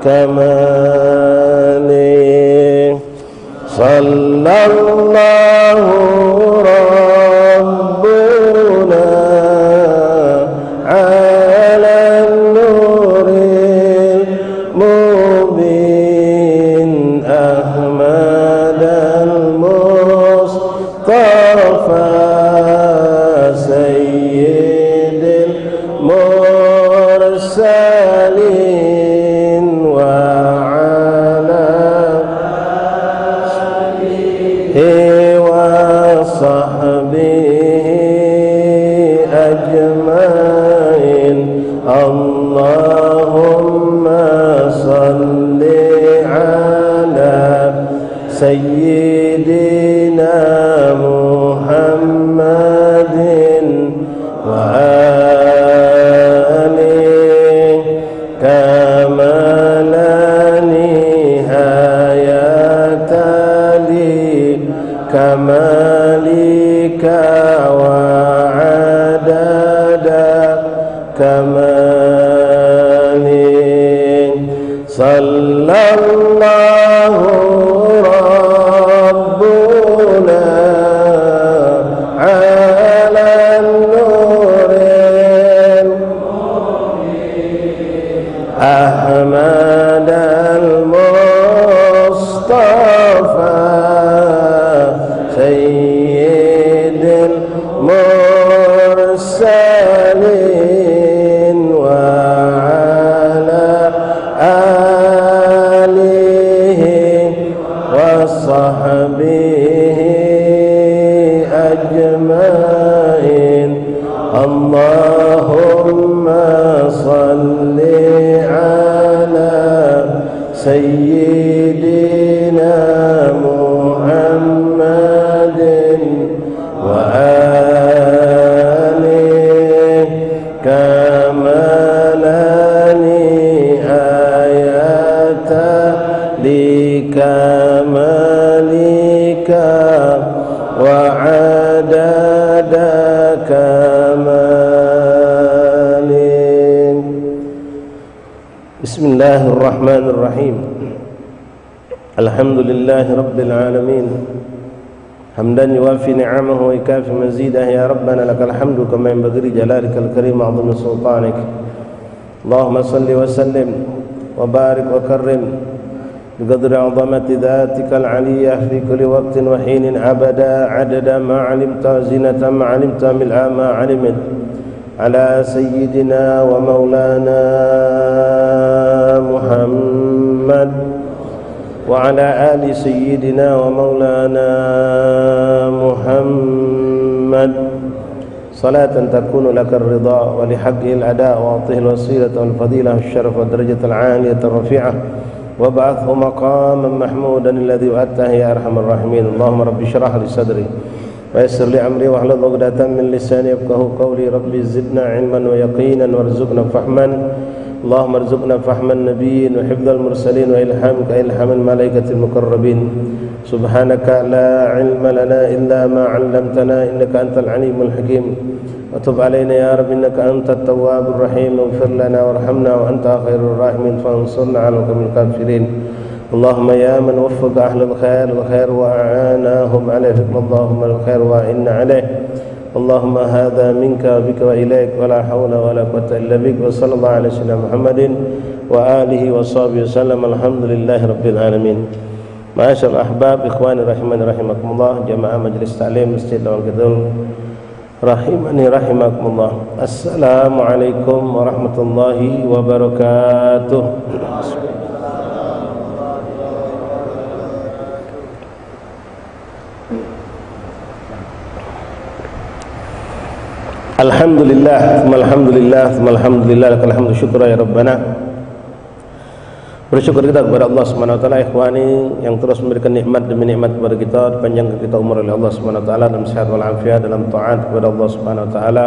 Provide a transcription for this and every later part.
كماله صلى الله ربنا على النور المبين أحمد المصطفى سيد المرسلين وعلى آله وصحبه أجمعين اللهم صل على سيدنا محمد وآله كما لا نهاية لكمالك وعدد كماله صلى الله ربنا على النور أحمد المصطفى سيد المرسلين وعلى آله وصحبه أجمعين اللهم صل على سيدنا محمد وآله كما لا نهاية لكمالك وعدد كماله بسم الله الرحمن الرحيم الحمد لله رب العالمين حمدا يوافي نعمه ويكافي مزيده يا ربنا لك الحمد كما ينبغي لجلالك الكريم وعظيم سلطانك اللهم صل وسلم وبارك وكرم بقدر عظمة ذاتك العلية في كل وقت وحين أبدا عدد ما علمت وزنة ما علمت ملء ما علمت على سيدنا ومولانا محمد وعلى آل سيدنا ومولانا محمد صلاة تكون لك الرضا ولحقه الأداء وأعطيه الوسيلة والفضيلة والشرف والدرجة العالية الرفيعة وابعثه مقاما محمودا الذي وعدته يا أرحم الراحمين اللهم رب اشرح لي صدري ويسر لي أمري واحلل عقدة من لساني يفقهوا قولي ربي زدنا علما ويقينا وارزقنا فهما اللهم ارزقنا فهم النبيين وحفظ المرسلين وإلهامك إلهام الملائكة المقربين سبحانك لا علم لنا إلا ما علمتنا إنك أنت العليم الحكيم وتب علينا يا رب إنك أنت التواب الرحيم واغفر لنا وارحمنا وأنت خير الراحمين فانصرنا على القوم الكافرين اللهم يا من وفق أهل الخير وأعاناهم عليه اللهم الخير وإنا عليه اللهم هذا منك وبك وإليك ولا حول ولا قوة إلا بك وصلى الله على سيدنا محمد وآله وصحبه وسلم الحمد لله رب العالمين. Ma'asyarul ahbab ikhwani rahimani rahimakumullah jamaah majelis taklim Masjid Lawang Kidul rahimani rahimakumullah. Assalamualaikum warahmatullahi wabarakatuh. Alhamdulillah, alhamdulillah, lakal hamdu syukra ya Rabbana. Bersyukur kita kepada Allah Subhanahu wa taala ikhwani yang terus memberikan nikmat demi nikmat kepada kita, dipanjangkan kita umur oleh Allah Subhanahu wa taala dalam sehat wal afiat, dalam taat kepada Allah Subhanahu wa taala,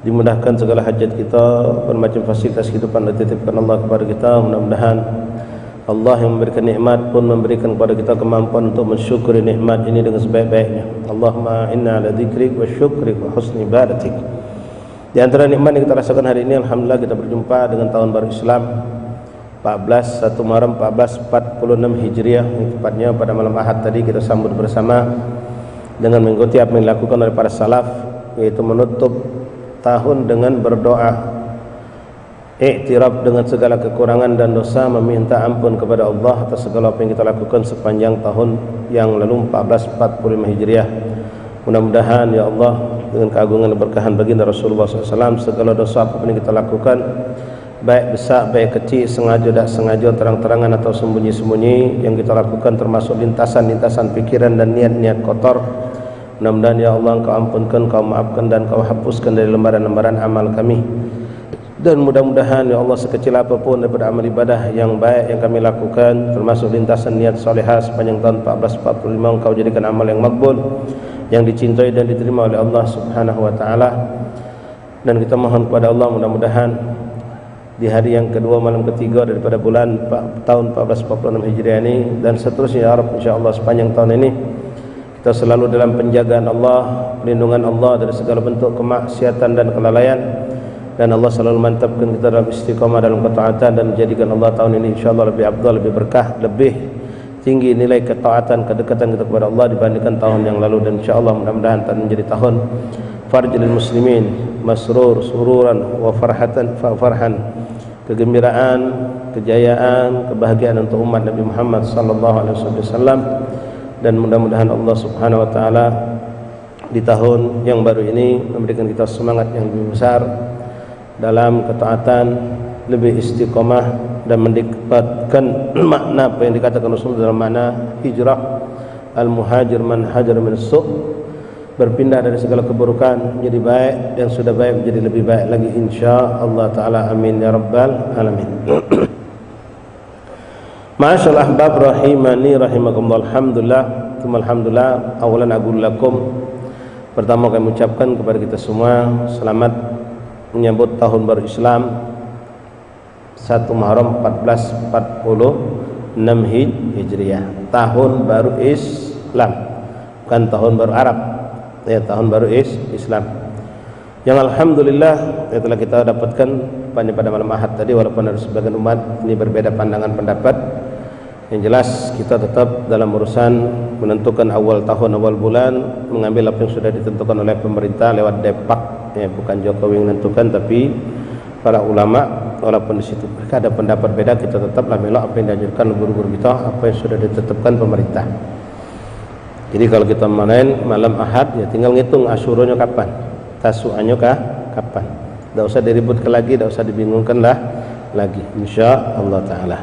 dimudahkan segala hajat kita, bermacam fasilitas kehidupan dititipkan Allah kepada kita. Mudah-mudahan Allah yang memberikan nikmat pun memberikan kepada kita kemampuan untuk mensyukuri nikmat ini dengan sebaik-baiknya. Allahumma inna ala dzikrik wa syukrik wa husni ibadatik. Di antara nikmat yang kita rasakan hari ini, alhamdulillah kita berjumpa dengan tahun baru Islam 1 Muharram 1446 Hijriah, tepatnya pada malam Ahad tadi kita sambut bersama dengan mengikuti apa yang dilakukan oleh para salaf, yaitu menutup tahun dengan berdoa, iktiraf dengan segala kekurangan dan dosa, meminta ampun kepada Allah atas segala apa yang kita lakukan sepanjang tahun yang lalu 1445 Hijriah. Mudah-mudahan ya Allah dengan keagungan dan berkahan baginda Rasulullah SAW, segala dosa apapun yang kita lakukan, baik besar baik kecil, sengaja tak sengaja, terang-terangan atau sembunyi-sembunyi, yang kita lakukan termasuk lintasan-lintasan pikiran dan niat-niat kotor, mudah-mudahan ya Allah Engkau ampunkan, Kau maafkan dan Kau hapuskan dari lembaran-lembaran amal kami. Dan mudah-mudahan ya Allah sekecil apapun daripada amal ibadah yang baik yang kami lakukan, termasuk lintasan niat solehah sepanjang tahun 1445, Engkau jadikan amal yang makbul, yang dicintai dan diterima oleh Allah Subhanahu wa taala. Dan kita mohon kepada Allah mudah-mudahan di hari yang kedua malam ketiga daripada bulan tahun 1446 Hijriah ini dan seterusnya ya Rabb, insyaallah sepanjang tahun ini kita selalu dalam penjagaan Allah, perlindungan Allah dari segala bentuk kemaksiatan dan kelalaian, dan Allah selalu mantapkan kita dalam istiqamah dalam ketaatan, dan menjadikan Allah tahun ini insyaallah lebih afdal, lebih berkah, lebih tinggi nilai ketaatan, kedekatan kita kepada Allah dibandingkan tahun yang lalu. Dan insyaallah mudah-mudahan tahun menjadi tahun farjil muslimin, masrur sururan wa farhan, kegembiraan, kejayaan, kebahagiaan untuk umat Nabi Muhammad sallallahu alaihi wasallam. Dan mudah-mudahan Allah Subhanahu wa taala di tahun yang baru ini memberikan kita semangat yang lebih besar dalam ketaatan, lebih istiqomah dan mendapatkan makna apa yang dikatakan Rasul dalam makna hijrah, al-muhajir man hajar min su', berpindah dari segala keburukan menjadi baik, yang sudah baik menjadi lebih baik lagi insyaallah taala, amin ya rabbal alamin. Ma'asyal ahbab rahimani rahimakumullah, alhamdulillah tsumma alhamdulillah, awalan aqul lakum, pertama kami ucapkan kepada kita semua selamat menyambut tahun baru Islam 1 Muharram 1446 Hijriah, tahun baru Islam, bukan tahun baru Arab ya, tahun baru Islam yang alhamdulillah yang telah kita dapatkan pada malam Ahad tadi. Walaupun ada sebagian umat ini berbeda pandangan pendapat, yang jelas kita tetap dalam urusan menentukan awal tahun, awal bulan, mengambil apa yang sudah ditentukan oleh pemerintah lewat Depak ya, bukan Jokowi yang menentukan tapi para ulama. Walaupun di situ mereka ada pendapat beda, kita tetaplah melok apa yang diajarkan guru-guru kita, apa yang sudah ditetapkan pemerintah. Jadi kalau kita main malam Ahad ya tinggal ngitung Asyuranya kapan, Tasu'anya kapan. Tidak usah diributkan lagi, tidak usah dibingungkan lagi insyaallah taala.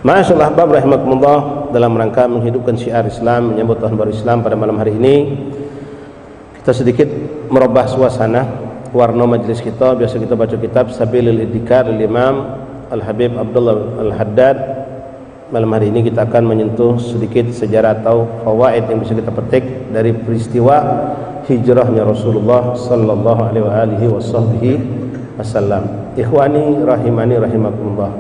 Masyaallah bab rahimakumullah, dalam rangka menghidupkan syiar Islam, menyambut tahun baru Islam pada malam hari ini, kita sedikit merubah suasana warna majelis kita. Biasa kita baca kitab Sabilil Iddikar Imam Al-Habib Abdullah Al-Haddad. Malam hari ini kita akan menyentuh sedikit sejarah atau fawaid yang bisa kita petik dari peristiwa hijrahnya Rasulullah sallallahu alaihi wasallam. Ikhwani rahimani rahimakumullah,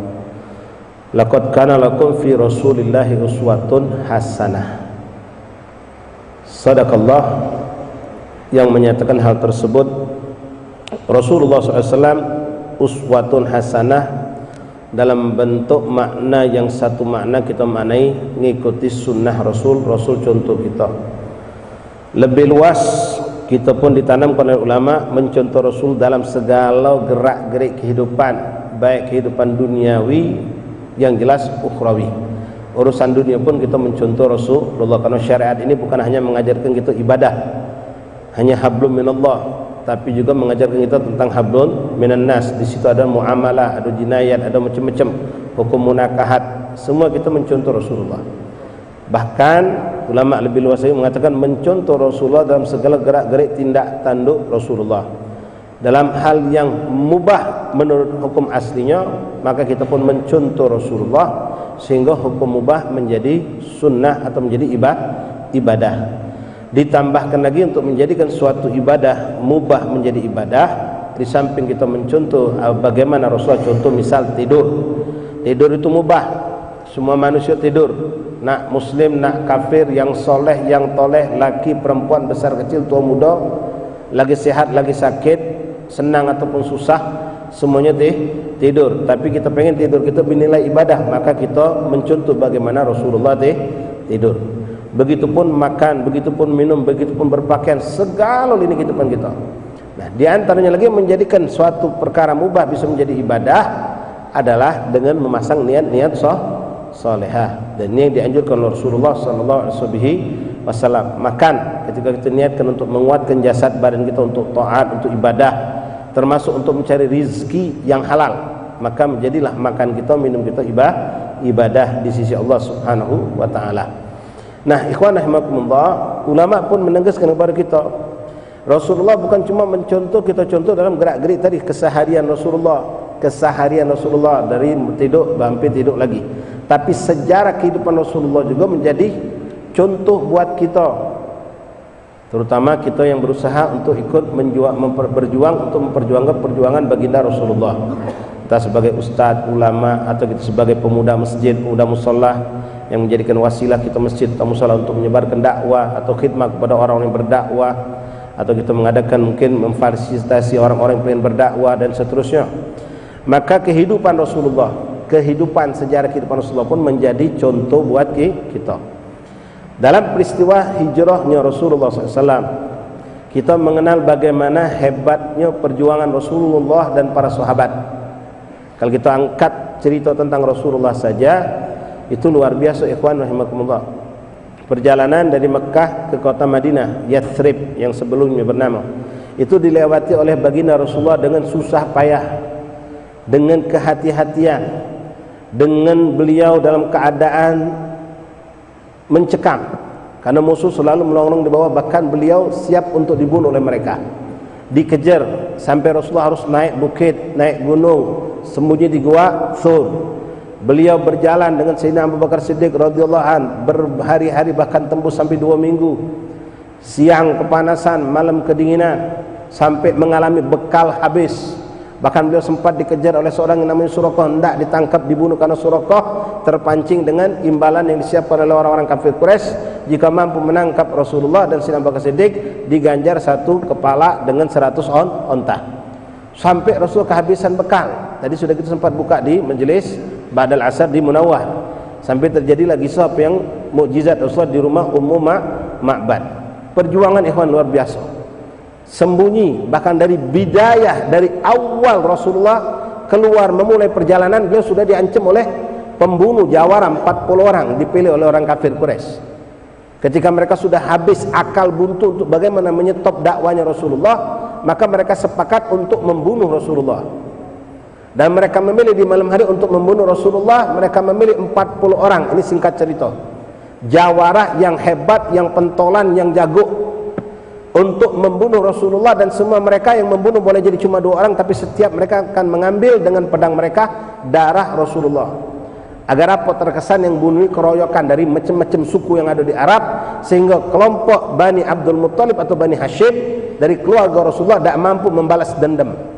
laqad kana lakum fi Rasulillahi uswatun hasanah. Sadaqallah, yang menyatakan hal tersebut Rasulullah SAW uswatun hasanah dalam bentuk makna yang satu makna kita maknai ngikuti sunnah Rasul contoh kita. Lebih luas kita pun ditanamkan oleh ulama mencontoh Rasul dalam segala gerak-gerik kehidupan, baik kehidupan duniawi yang jelas ukhrawi. Urusan dunia pun kita mencontoh Rasulullah, karena syariat ini bukan hanya mengajarkan kita ibadah, hanya hablum minallah, tapi juga mengajarkan kita tentang hablun minan nas. Di situ ada muamalah, ada jinayat, ada macam-macam hukum munakahat, semua kita mencontoh Rasulullah. Bahkan ulama lebih luas lagi mengatakan mencontoh Rasulullah dalam segala gerak-gerik tindak tanduk Rasulullah. Dalam hal yang mubah menurut hukum aslinya, maka kita pun mencontoh Rasulullah sehingga hukum mubah menjadi sunnah atau menjadi ibadah. Ditambahkan lagi untuk menjadikan suatu ibadah mubah menjadi ibadah, di samping kita mencontoh bagaimana Rasulullah contoh, misal tidur itu mubah, semua manusia tidur, nak muslim nak kafir, yang soleh yang toleh, laki perempuan, besar kecil tua muda, lagi sehat lagi sakit, senang ataupun susah, semuanya tidur, tapi kita pengen tidur kita bernilai ibadah, maka kita mencontoh bagaimana Rasulullah tidur. Begitupun makan, begitupun minum, begitupun berpakaian, segala lini kehidupan kita. Nah, di antaranya lagi menjadikan suatu perkara mubah bisa menjadi ibadah adalah dengan memasang niat-niat salehah. Dan ini yang dianjurkan oleh Rasulullah SAW. Makan ketika kita niatkan untuk menguatkan jasad badan kita untuk taat, untuk ibadah, termasuk untuk mencari rizki yang halal, maka menjadilah makan kita, minum kita ibadah di sisi Allah Subhanahu wa taala. Nah, ikhwan rahimakumullah, ulama pun menegaskan kepada kita, Rasulullah bukan cuma mencontoh, kita contoh dalam gerak-gerik tadi, keseharian Rasulullah dari tidur sampai tidur lagi, tapi sejarah kehidupan Rasulullah juga menjadi contoh buat kita, terutama kita yang berusaha untuk ikut berjuang untuk memperjuangkan perjuangan baginda Rasulullah. Kita sebagai ustadz, ulama, atau kita sebagai pemuda masjid, pemuda musola yang menjadikan wasilah kita masjid atau musola untuk menyebarkan dakwah atau khidmat kepada orang-orang yang berdakwah, atau kita mengadakan mungkin memfasilitasi orang-orang yang ingin berdakwah dan seterusnya. Maka kehidupan Rasulullah, sejarah kehidupan Rasulullah pun menjadi contoh buat kita. Dalam peristiwa hijrahnya Rasulullah SAW, kita mengenal bagaimana hebatnya perjuangan Rasulullah dan para sahabat. Kalau kita angkat cerita tentang Rasulullah saja, itu luar biasa ikhwan rahimakumullah. Perjalanan dari Mekah ke kota Madinah, Yathrib yang sebelumnya bernama, itu dilewati oleh baginda Rasulullah dengan susah payah, dengan kehati-hatian, dengan beliau dalam keadaan mencekam karena musuh selalu melongrong di bawah, bahkan beliau siap untuk dibunuh oleh mereka, dikejar sampai Rasulullah harus naik bukit, naik gunung, sembunyi di gua Thur. Beliau berjalan dengan Sayyidina Abu Bakar Siddiq radhiyallahu an berhari-hari, bahkan tembus sampai 2 minggu, siang kepanasan, malam kedinginan, sampai mengalami bekal habis. Bahkan beliau sempat dikejar oleh seorang yang namanya Suraqah, hendak ditangkap dibunuh karena Suraqah terpancing dengan imbalan yang disiapkan oleh orang-orang kafir Quraisy, jika mampu menangkap Rasulullah dan Sayyidina Abu Bakar Siddiq diganjar 1 kepala dengan 100 onta. Sampai Rasul kehabisan bekal. Tadi sudah kita sempat buka di majelis Ba'dal Asar di Munawwar, sampai terjadi lagi kisah yang mukjizat Rasulullah di rumah Ummu Ma'bad. Perjuangan ikhwan luar biasa, sembunyi, bahkan dari bidayah, dari awal Rasulullah keluar memulai perjalanan, beliau sudah diancam oleh pembunuh jawara 40 orang dipilih oleh orang kafir Quraisy. Ketika mereka sudah habis akal buntu untuk bagaimana menyetop dakwanya Rasulullah, maka mereka sepakat untuk membunuh Rasulullah. Dan mereka memilih di malam hari untuk membunuh Rasulullah. Mereka memilih 40 orang. Ini singkat cerita, jawara yang hebat, yang pentolan, yang jago untuk membunuh Rasulullah. Dan semua mereka yang membunuh boleh jadi cuma 2 orang, tapi setiap mereka akan mengambil dengan pedang mereka darah Rasulullah, agar apa terkesan yang bunuh keroyokan dari macam-macam suku yang ada di Arab, sehingga kelompok Bani Abdul Muttalib atau Bani Hashim dari keluarga Rasulullah tidak mampu membalas dendam.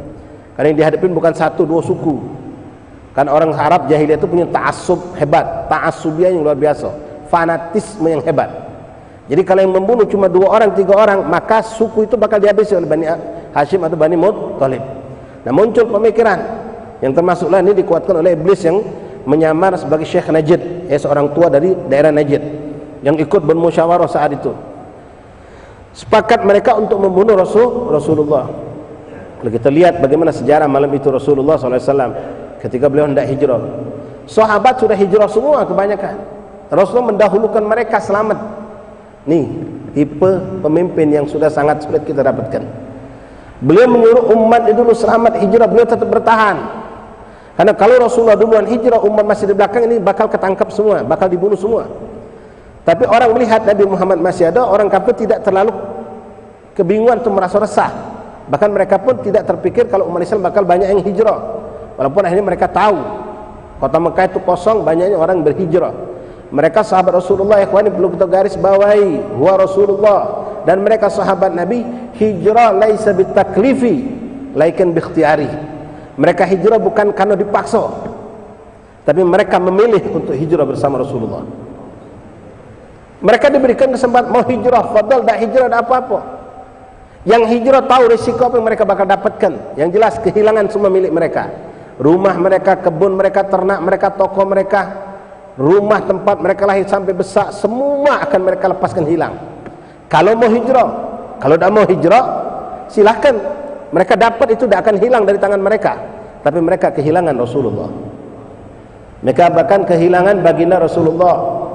Karena yang dihadapin bukan 1-2 suku. Kan orang Arab jahiliyah itu punya ta'assub hebat, ta'assubiyah yang luar biasa, fanatisme yang hebat. Jadi kalau yang membunuh cuma 2 orang, 3 orang, maka suku itu bakal dihabisi oleh Bani Hashim atau Bani Muttalib. Nah, muncul pemikiran yang termasuklah ini dikuatkan oleh iblis yang menyamar sebagai Syekh Najd, seorang tua dari daerah Najd yang ikut bermusyawarah saat itu. Sepakat mereka untuk membunuh Rasulullah. Kalau kita lihat bagaimana sejarah malam itu Rasulullah SAW ketika beliau hendak hijrah, sahabat sudah hijrah semua kebanyakan, Rasulullah mendahulukan mereka selamat. Nih tipe pemimpin yang sudah sangat sulit kita dapatkan. Beliau menyuruh umat itu dulu selamat hijrah, beliau tetap bertahan. Karena kalau Rasulullah duluan hijrah, umat masih di belakang ini bakal ketangkap semua, bakal dibunuh semua. Tapi orang melihat Nabi Muhammad masih ada, orang kafir tidak terlalu kebingungan atau merasa resah. Bahkan mereka pun tidak terpikir kalau umat Islam bakal banyak yang hijrah. Walaupun akhirnya mereka tahu kota Mekah itu kosong, banyaknya orang berhijrah. Mereka sahabat Rasulullah, ikhwani, perlu kita garis bawahi, huwa Rasulullah, dan mereka sahabat Nabi, hijrah laisa bitaklifi laikan bikhtiyari. Mereka hijrah bukan karena dipaksa, tapi mereka memilih untuk hijrah bersama Rasulullah. Mereka diberikan kesempatan mau hijrah, fadal, dak hijrah, dak apa-apa. Yang hijrah tahu risiko apa yang mereka bakal dapatkan. Yang jelas kehilangan semua milik mereka. Rumah mereka, kebun mereka, ternak mereka, toko mereka, rumah tempat mereka lahir sampai besar, semua akan mereka lepaskan hilang. Kalau mau hijrah, kalau tidak mau hijrah, silahkan. Mereka dapat itu tidak akan hilang dari tangan mereka. Tapi mereka kehilangan Rasulullah. Mereka bahkan kehilangan baginda Rasulullah.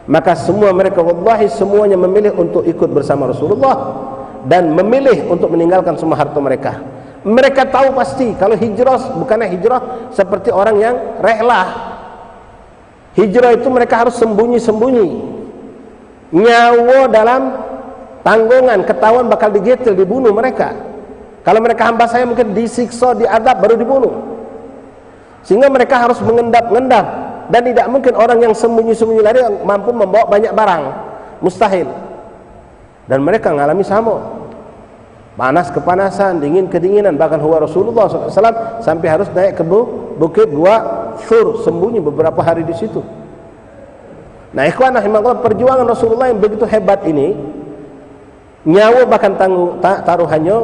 Maka semua mereka wallahi semuanya memilih untuk ikut bersama Rasulullah dan memilih untuk meninggalkan semua harta mereka. Mereka tahu pasti kalau hijrah bukanlah hijrah seperti orang yang rela. Hijrah itu mereka harus sembunyi-sembunyi. Nyawa dalam tanggungan, ketahuan bakal digetil, dibunuh mereka. Kalau mereka hamba saya mungkin disiksa, diadab baru dibunuh. Sehingga mereka harus mengendap-endap, dan tidak mungkin orang yang sembunyi-sembunyi lari mampu membawa banyak barang. Mustahil. Dan mereka mengalami sama. Panas kepanasan, dingin kedinginan, bahkan huwa Rasulullah SAW sampai harus naik ke bukit Gua Thur, sembunyi beberapa hari di situ. Nah, ikhwan rahimakumullah, perjuangan Rasulullah yang begitu hebat ini, nyawa bahkan taruhannya,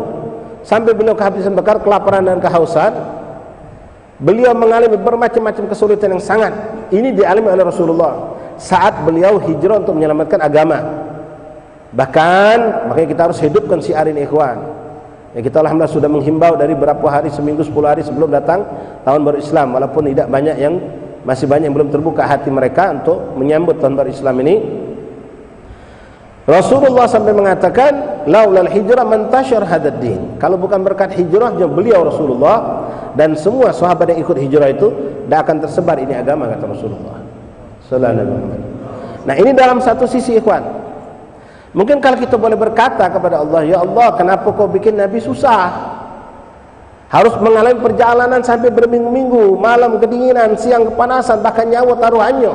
sampai beliau kehabisan bekal, kelaparan dan kehausan, beliau mengalami bermacam-macam kesulitan yang sangat. Ini dialami oleh Rasulullah saat beliau hijrah untuk menyelamatkan agama. Bahkan makanya kita harus hidupkan syiar ini, ikhwan. Ya, kita alhamdulillah sudah menghimbau dari berapa hari, seminggu 10 hari sebelum datang tahun baru Islam, walaupun tidak banyak yang, masih banyak yang belum terbuka hati mereka untuk menyambut tahun baru Islam ini. Rasulullah sampai mengatakan, laulal hijrah mantashar hadad din. Kalau bukan berkat hijrahnya beliau Rasulullah dan semua sahabat yang ikut hijrah itu, tidak akan tersebar ini agama, kata Rasulullah sallallahu alaihi wasallam. Nah, ini dalam satu sisi, ikhwan. Mungkin kalau kita boleh berkata kepada Allah, ya Allah, kenapa kau bikin Nabi susah? Harus mengalami perjalanan sampai berminggu-minggu, malam kedinginan, siang kepanasan, bahkan nyawa taruhannya.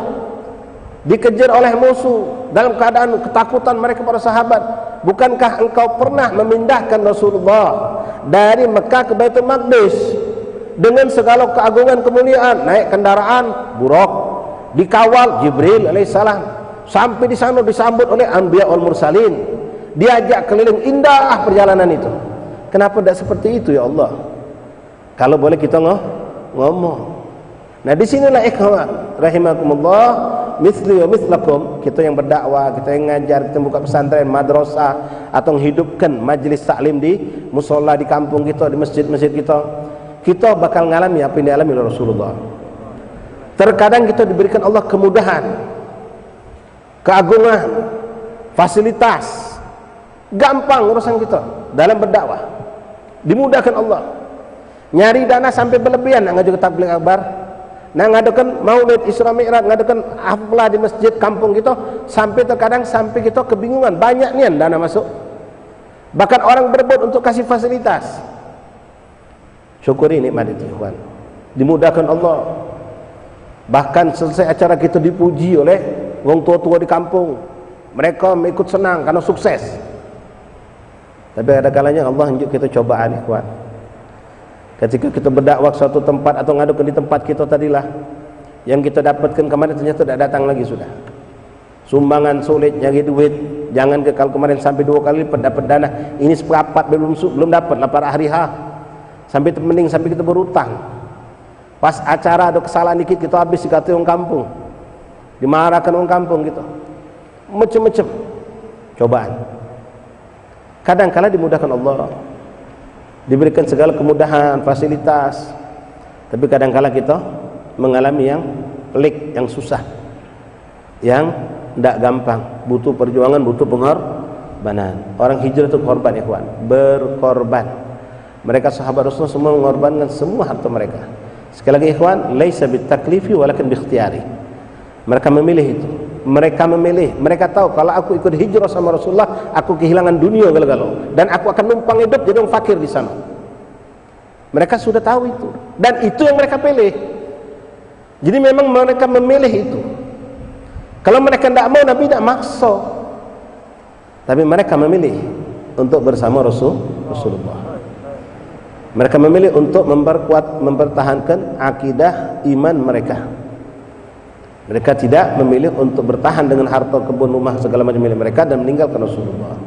Dikejar oleh musuh dalam keadaan ketakutan mereka para sahabat. Bukankah engkau pernah memindahkan Rasulullah dari Mekah ke Baitul Maqdis dengan segala keagungan kemuliaan, naik kendaraan buraq, dikawal Jibril alaihissalam, sampai di sana disambut oleh Anbiya wal Mursalin, diajak keliling, indah perjalanan itu. Kenapa tidak seperti itu, ya Allah? Kalau boleh kita ngomong. Nah, disinilah ikhwan rahimakumullah, misli wa mislakum, kita yang berdakwah, kita yang ngajar, kita buka pesantren, madrasah, atau menghidupkan majlis taklim di musola di kampung kita, di masjid-masjid kita bakal ngalami apa yang dialami oleh Rasulullah. Terkadang kita diberikan Allah kemudahan, keagungan, fasilitas, gampang urusan kita dalam berdakwah, dimudahkan Allah. Nyari dana sampai berlebihan, nak ngadu tabligh akbar, nak ngadakan maulid Isra Mi'raj, ngadakan haflah di masjid kampung kita, sampai terkadang sampai kita kebingungan, banyak nian dana masuk. Bahkan orang berebut untuk kasih fasilitas. Syukuri nikmat itu, ikhwan. Dimudahkan Allah. Bahkan selesai acara kita dipuji oleh wong tua-tua di kampung, mereka ikut senang karena sukses. Tapi ada kalanya Allah tunjuk kita cobaan, ikhwan. Ketika kita berdakwah suatu tempat atau ngadukan di tempat kita tadilah, yang kita dapatkan kemarin ternyata tidak datang lagi sudah. Sumbangan sulit, nyari duit, jangan ke kalau kemarin sampai 2 kali lipat dapat dana, ini seperempat belum dapat, lapar hari sampai mending sampai kita berutang. Pas acara ada kesalahan dikit kita habis dikata orang kampung, dimarahkan orang kampung gitu, macam-macam cobaan. Kadang-kala dimudahkan Allah, diberikan segala kemudahan, fasilitas, tapi kadang-kala kita mengalami yang pelik, yang susah, yang tidak gampang, butuh perjuangan, butuh pengorbanan. Orang hijrah itu korban, ikhwan, berkorban. Mereka sahabat Rasulullah semua mengorbankan semua harta mereka. Sekali lagi, ikhwan, laisa bitaklifi walakin bikhtiyari. Mereka memilih itu. Mereka memilih, mereka tahu kalau aku ikut hijrah sama Rasulullah, aku kehilangan dunia galau-galau, dan aku akan numpang hidup jadi orang fakir di sana. Mereka sudah tahu itu, dan itu yang mereka pilih. Jadi memang mereka memilih itu. Kalau mereka tidak mau, Nabi tidak maksa, tapi mereka memilih untuk bersama Rasulullah. Mereka memilih untuk mempertahankan akidah iman mereka. Mereka tidak memilih untuk bertahan dengan harta, kebun, rumah, segala macam milik mereka dan meninggalkan Rasulullah.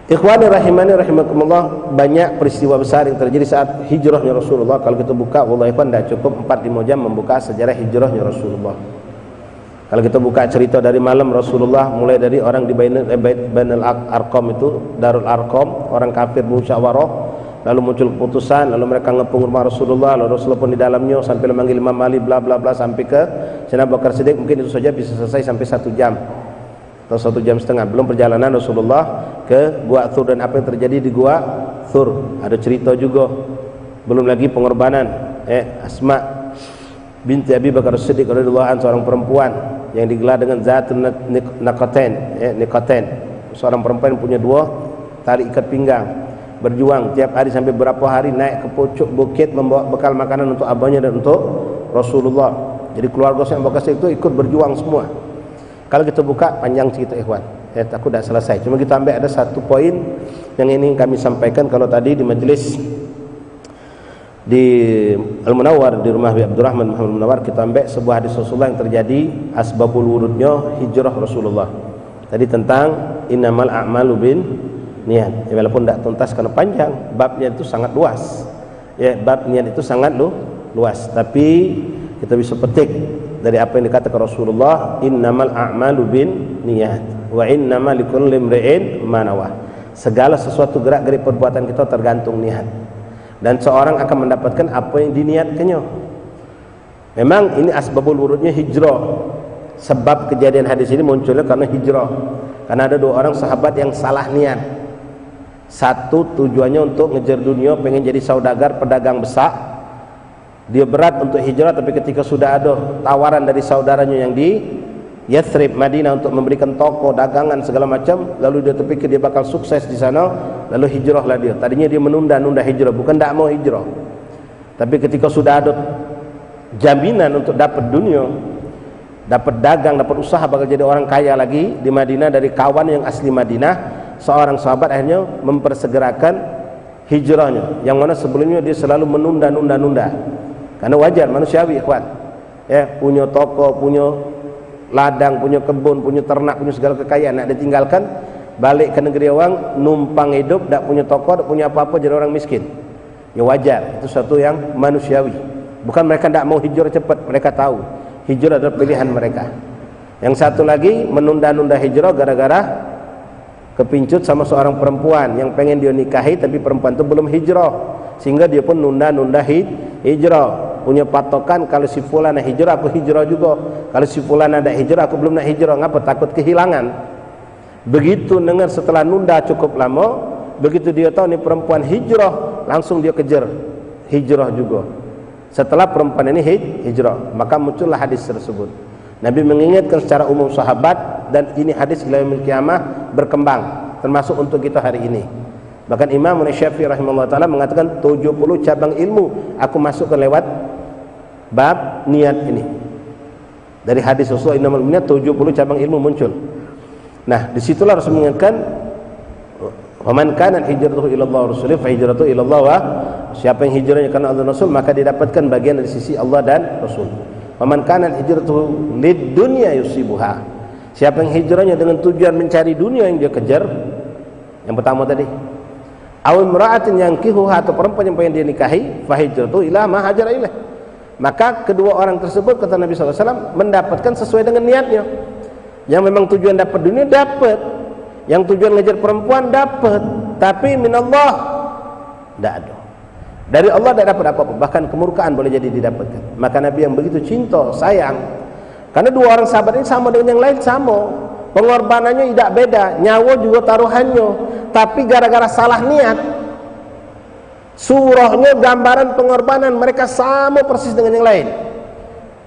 Ikhwani rahimani rahimakumullah, banyak peristiwa besar yang terjadi saat hijrahnya Rasulullah. Kalau kita buka, wallahi ikhwan, tidak cukup 4-5 jam membuka sejarah hijrahnya Rasulullah. Kalau kita buka cerita dari malam Rasulullah, mulai dari orang di Bainul Arqam itu, Darul Arqam, orang kafir musyawarah, lalu muncul keputusan, lalu mereka ngepung rumah Rasulullah, lalu Rasulullah pun di dalamnya sampai memanggil Imam Ali, bla bla bla, sampai ke Sayyidina Abu Bakar Siddiq. Mungkin itu saja bisa selesai sampai 1 jam atau 1 jam setengah. Belum perjalanan Rasulullah ke Gua Thur dan apa yang terjadi di Gua Thur, ada cerita juga. Belum lagi pengorbanan Asma binti Abi Bakar Siddiq radhiyallahu anha, seorang perempuan yang digelar dengan Zatun Nikatain, seorang perempuan yang punya 2 tali ikat pinggang, berjuang tiap hari sampai berapa hari naik ke pucuk bukit membawa bekal makanan untuk abahnya dan untuk Rasulullah. Jadi keluarga Sayyidina Abu Bakar itu ikut berjuang semua. Kalau kita buka panjang cerita ikhwan, aku tidak selesai. Cuma kita ambil ada 1 poin yang ini kami sampaikan. Kalau tadi di majelis di Al-Munawwar di rumah Abdurrahman Muhammad Munawwar, kita ambil sebuah hadis Rasulullah yang terjadi asbabul wurudnya hijrah Rasulullah. Tadi tentang innamal a'malu bin niat. Walaupun tidak tuntas karena panjang, babnya itu sangat luas. Bab niat itu sangat luas, tapi kita bisa petik dari apa yang dikatakan Rasulullah, innamal a'malu bin niyat wa innamal likulli imri'in ma nawah. Segala sesuatu gerak-gerik perbuatan kita tergantung niat, dan seorang akan mendapatkan apa yang diniatkannya. Memang ini asbabul wurudnya hijrah. Sebab kejadian hadis ini munculnya karena hijrah, karena ada 2 orang sahabat yang salah niat. Satu tujuannya untuk ngejar dunia, pengen jadi saudagar, pedagang besar. Dia berat untuk hijrah, tapi ketika sudah ada tawaran dari saudaranya yang di Yathrib, Madinah, untuk memberikan toko, dagangan, segala macam, lalu dia terpikir dia bakal sukses di sana, lalu hijrahlah dia. Tadinya dia menunda-nunda hijrah, bukan tidak mau hijrah, tapi ketika sudah ada jaminan untuk dapat dunia, dapat dagang, dapat usaha, bakal jadi orang kaya lagi di Madinah dari kawan yang asli Madinah, seorang sahabat akhirnya mempersegerakan hijrahnya, yang mana sebelumnya dia selalu menunda-nunda. Karena wajar, manusiawi ikhwan, punya toko, punya ladang, punya kebun, punya ternak, punya segala kekayaan, nak ditinggalkan balik ke negeri orang, numpang hidup, tak punya toko, tak punya apa-apa, jadi orang miskin. Ya wajar, itu satu yang manusiawi. Bukan mereka tak mau hijrah cepat, mereka tahu hijrah adalah pilihan mereka. Yang satu lagi menunda-nunda hijrah gara-gara kepincut sama seorang perempuan yang pengen dia nikahi, tapi perempuan itu belum hijrah, sehingga dia pun nunda-nunda hijrah. Punya patokan, kalau si fulan nak hijrah, aku hijrah juga. Kalau si fulan ada hijrah, aku belum nak hijrah. Ngapa? Takut kehilangan. Begitu dengar setelah nunda cukup lama, begitu dia tahu ni perempuan hijrah, langsung dia kejar hijrah juga. Setelah perempuan ini hijrah, maka muncullah hadis tersebut. Nabi mengingatkan secara umum sahabat, dan ini hadis ila yaumil qiyamah berkembang, termasuk untuk kita hari ini. Bahkan Imam Syafi'i rahimahullah ta'ala mengatakan 70 cabang ilmu aku masukkan lewat bab niat ini. Dari hadis Rasulullah innamal niat 70 cabang ilmu muncul. Nah, disitulah Rasul mengingatkan, "Faman kana hijratuhu ila Allah wa rasulihi fa hijratuhu ila Allah wa", siapa yang hijrahnya karena Allah dan Rasul, maka didapatkan bagian dari sisi Allah dan Rasul. "Faman kana hijratuhu lid dunya yusibuha", siapa yang hijrahnya dengan tujuan mencari dunia yang dia kejar, yang pertama tadi, aw imra'atin yankihuha, atau perempuan yang pengen dia nikahi, fa hijratuhu ila ma hajara ilaih, maka kedua orang tersebut, kata Nabi SAW, mendapatkan sesuai dengan niatnya. Yang memang tujuan dapat dunia dapat, yang tujuan ngejar perempuan dapat, tapi minallah tidak ada. Dari Allah tidak dapat apa-apa, bahkan kemurkaan boleh jadi didapatkan. Maka Nabi yang begitu cinta, sayang, karena 2 orang sahabat ini sama dengan yang lain, sama pengorbanannya tidak beda, nyawa juga taruhannya, tapi gara-gara salah niat, surahnya gambaran pengorbanan mereka sama persis dengan yang lain.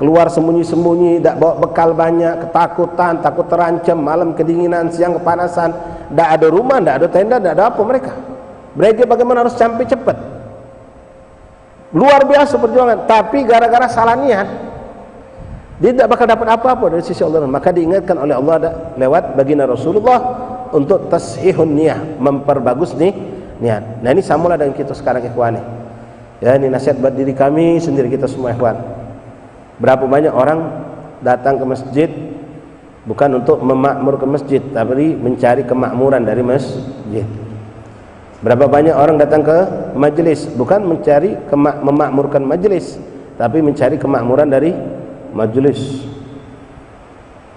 Keluar sembunyi-sembunyi, tak bawa bekal banyak, ketakutan, takut terancam, malam kedinginan, siang kepanasan, tak ada rumah, tak ada tenda, tak ada apa mereka. Mereka bagaimana harus sampai cepat. Luar biasa perjuangan, tapi gara-gara salah niat, dia tidak bakal dapat apa-apa dari sisi Allah. Maka diingatkan oleh Allah lewat baginda Rasulullah untuk tashihun niyah, memperbagus niat. Nah, ini samalah dengan kita sekarang ikhwani. Ya, ini nasihat buat diri kami sendiri, kita semua ikhwan. Berapa banyak orang datang ke masjid bukan untuk memakmurkan masjid, tapi mencari kemakmuran dari masjid. Berapa banyak orang datang ke majelis bukan mencari memakmurkan majelis, tapi mencari kemakmuran dari majelis.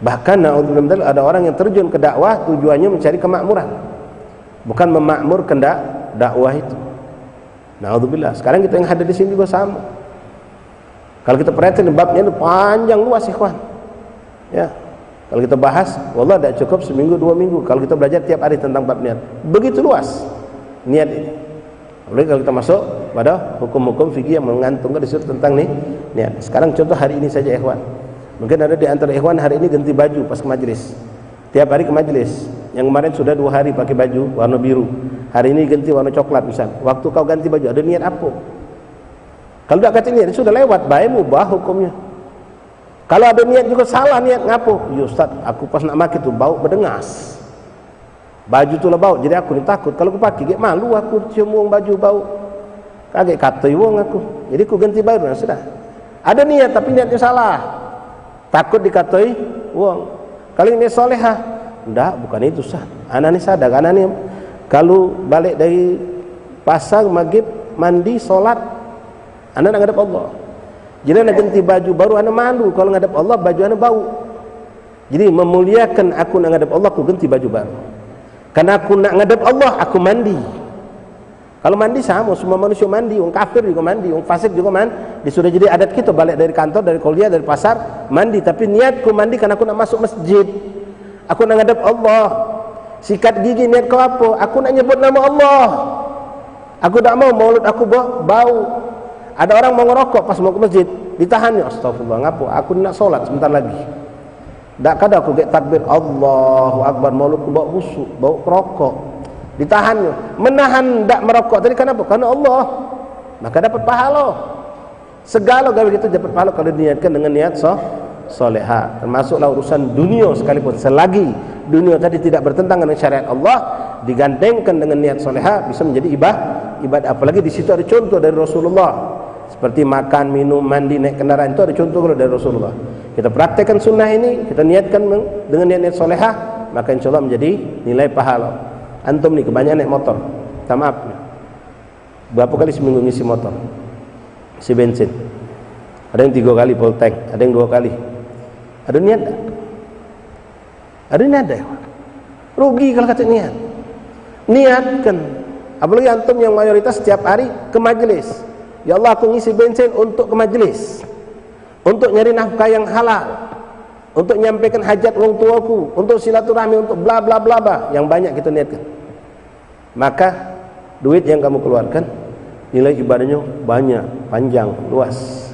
Bahkan naudzubillah ada orang yang terjun ke dakwah tujuannya mencari kemakmuran, bukan memakmurkan dakwah itu. Naudzubillah. Sekarang kita yang hadir di sini juga sama. Kalau kita perhatikan babnya itu panjang luas ikhwan. Ya. Kalau kita bahas, wallah tidak cukup seminggu 2 minggu kalau kita belajar tiap hari tentang bab niat. Begitu luas niat ini. Apalagi kalau kita masuk pada hukum-hukum fikih yang mengantungkan disuruh tentang niat. Sekarang contoh hari ini saja ikhwan. Mungkin ada di antara ikhwan hari ini ganti baju pas ke majelis. Tiap hari ke majelis. Yang kemarin sudah 2 hari pakai baju warna biru. Hari ini ganti warna coklat misal. Waktu kau ganti baju ada niat apa? Kalau tidak kata niat sudah lewat, baik mubah hukumnya. Kalau ada niat juga salah niat ngapo? Ya Ustaz, aku pas nak pakai tu bau berdengas. Baju tu lah bau, jadi aku ni takut kalau aku pakai, gak malu aku cium wong baju bau. Kaget kata wong aku. Jadi aku ganti baju sudah. Ada niat tapi niatnya salah. Takut dikatai wong. Kalau ini solehah, enggak, bukan itu Ustaz. Anak ni sadar, anak ni kalau balik dari pasar maghrib mandi solat, anak nak ngadap Allah. Jadi anak ganti baju baru anak malu kalau ngadap Allah baju anak bau. Jadi memuliakan aku nak ngadap Allah, aku ganti baju baru. Karena aku nak ngadap Allah, aku mandi. Kalau mandi sama, semua manusia mandi, orang kafir juga mandi, orang fasik juga mandi. Sudah jadi adat kita balik dari kantor, dari kuliah, dari pasar, mandi. Tapi niatku mandi karena aku nak masuk masjid. Aku nak ngadap Allah. Sikat gigi niat kau apa? Aku nak nyebut nama Allah. Aku tak mau mulut aku bau. Ada orang mau ngerokok pas mau ke masjid, ditahannya. Astagfirullah, ngapo? Aku nak solat sebentar lagi. Tak kada aku get takbir Allahu Akbar, mulutku bau busuk, bau rokok. Ditahannya. Menahan tak merokok tadi kenapa? Karena Allah. Maka dapat pahala. Segala gawe kita dapat pahala kalau diniatkan dengan niat solehah. Termasuklah urusan dunia sekalipun, selagi dunia tadi tidak bertentangan dengan syariat Allah, digandengkan dengan niat solehah bisa menjadi ibadah. Apalagi di situ ada contoh dari Rasulullah. Seperti makan, minum, mandi, naik kendaraan itu ada contoh dari Rasulullah. Kita praktekkan sunnah ini, kita niatkan dengan niat solehah, maka insya Allah menjadi nilai pahala. Antum nih kebanyakan naik motor, minta maaf. Berapa kali seminggu ngisi motor? Isi bensin. Ada yang 3 kali full tank, ada yang 2 kali. Ada niat tak? Ada niat tak? Rugi kalau kata niat. Niatkan. Apalagi antum yang mayoritas setiap hari ke majelis. Ya Allah, aku ngisi bensin untuk ke majelis, untuk nyari nafkah yang halal, untuk nyampaikan hajat orang tuaku, untuk silaturahmi, untuk bla bla bla bla, yang banyak kita niatkan. Maka duit yang kamu keluarkan, nilai ibadahnya banyak, panjang, luas.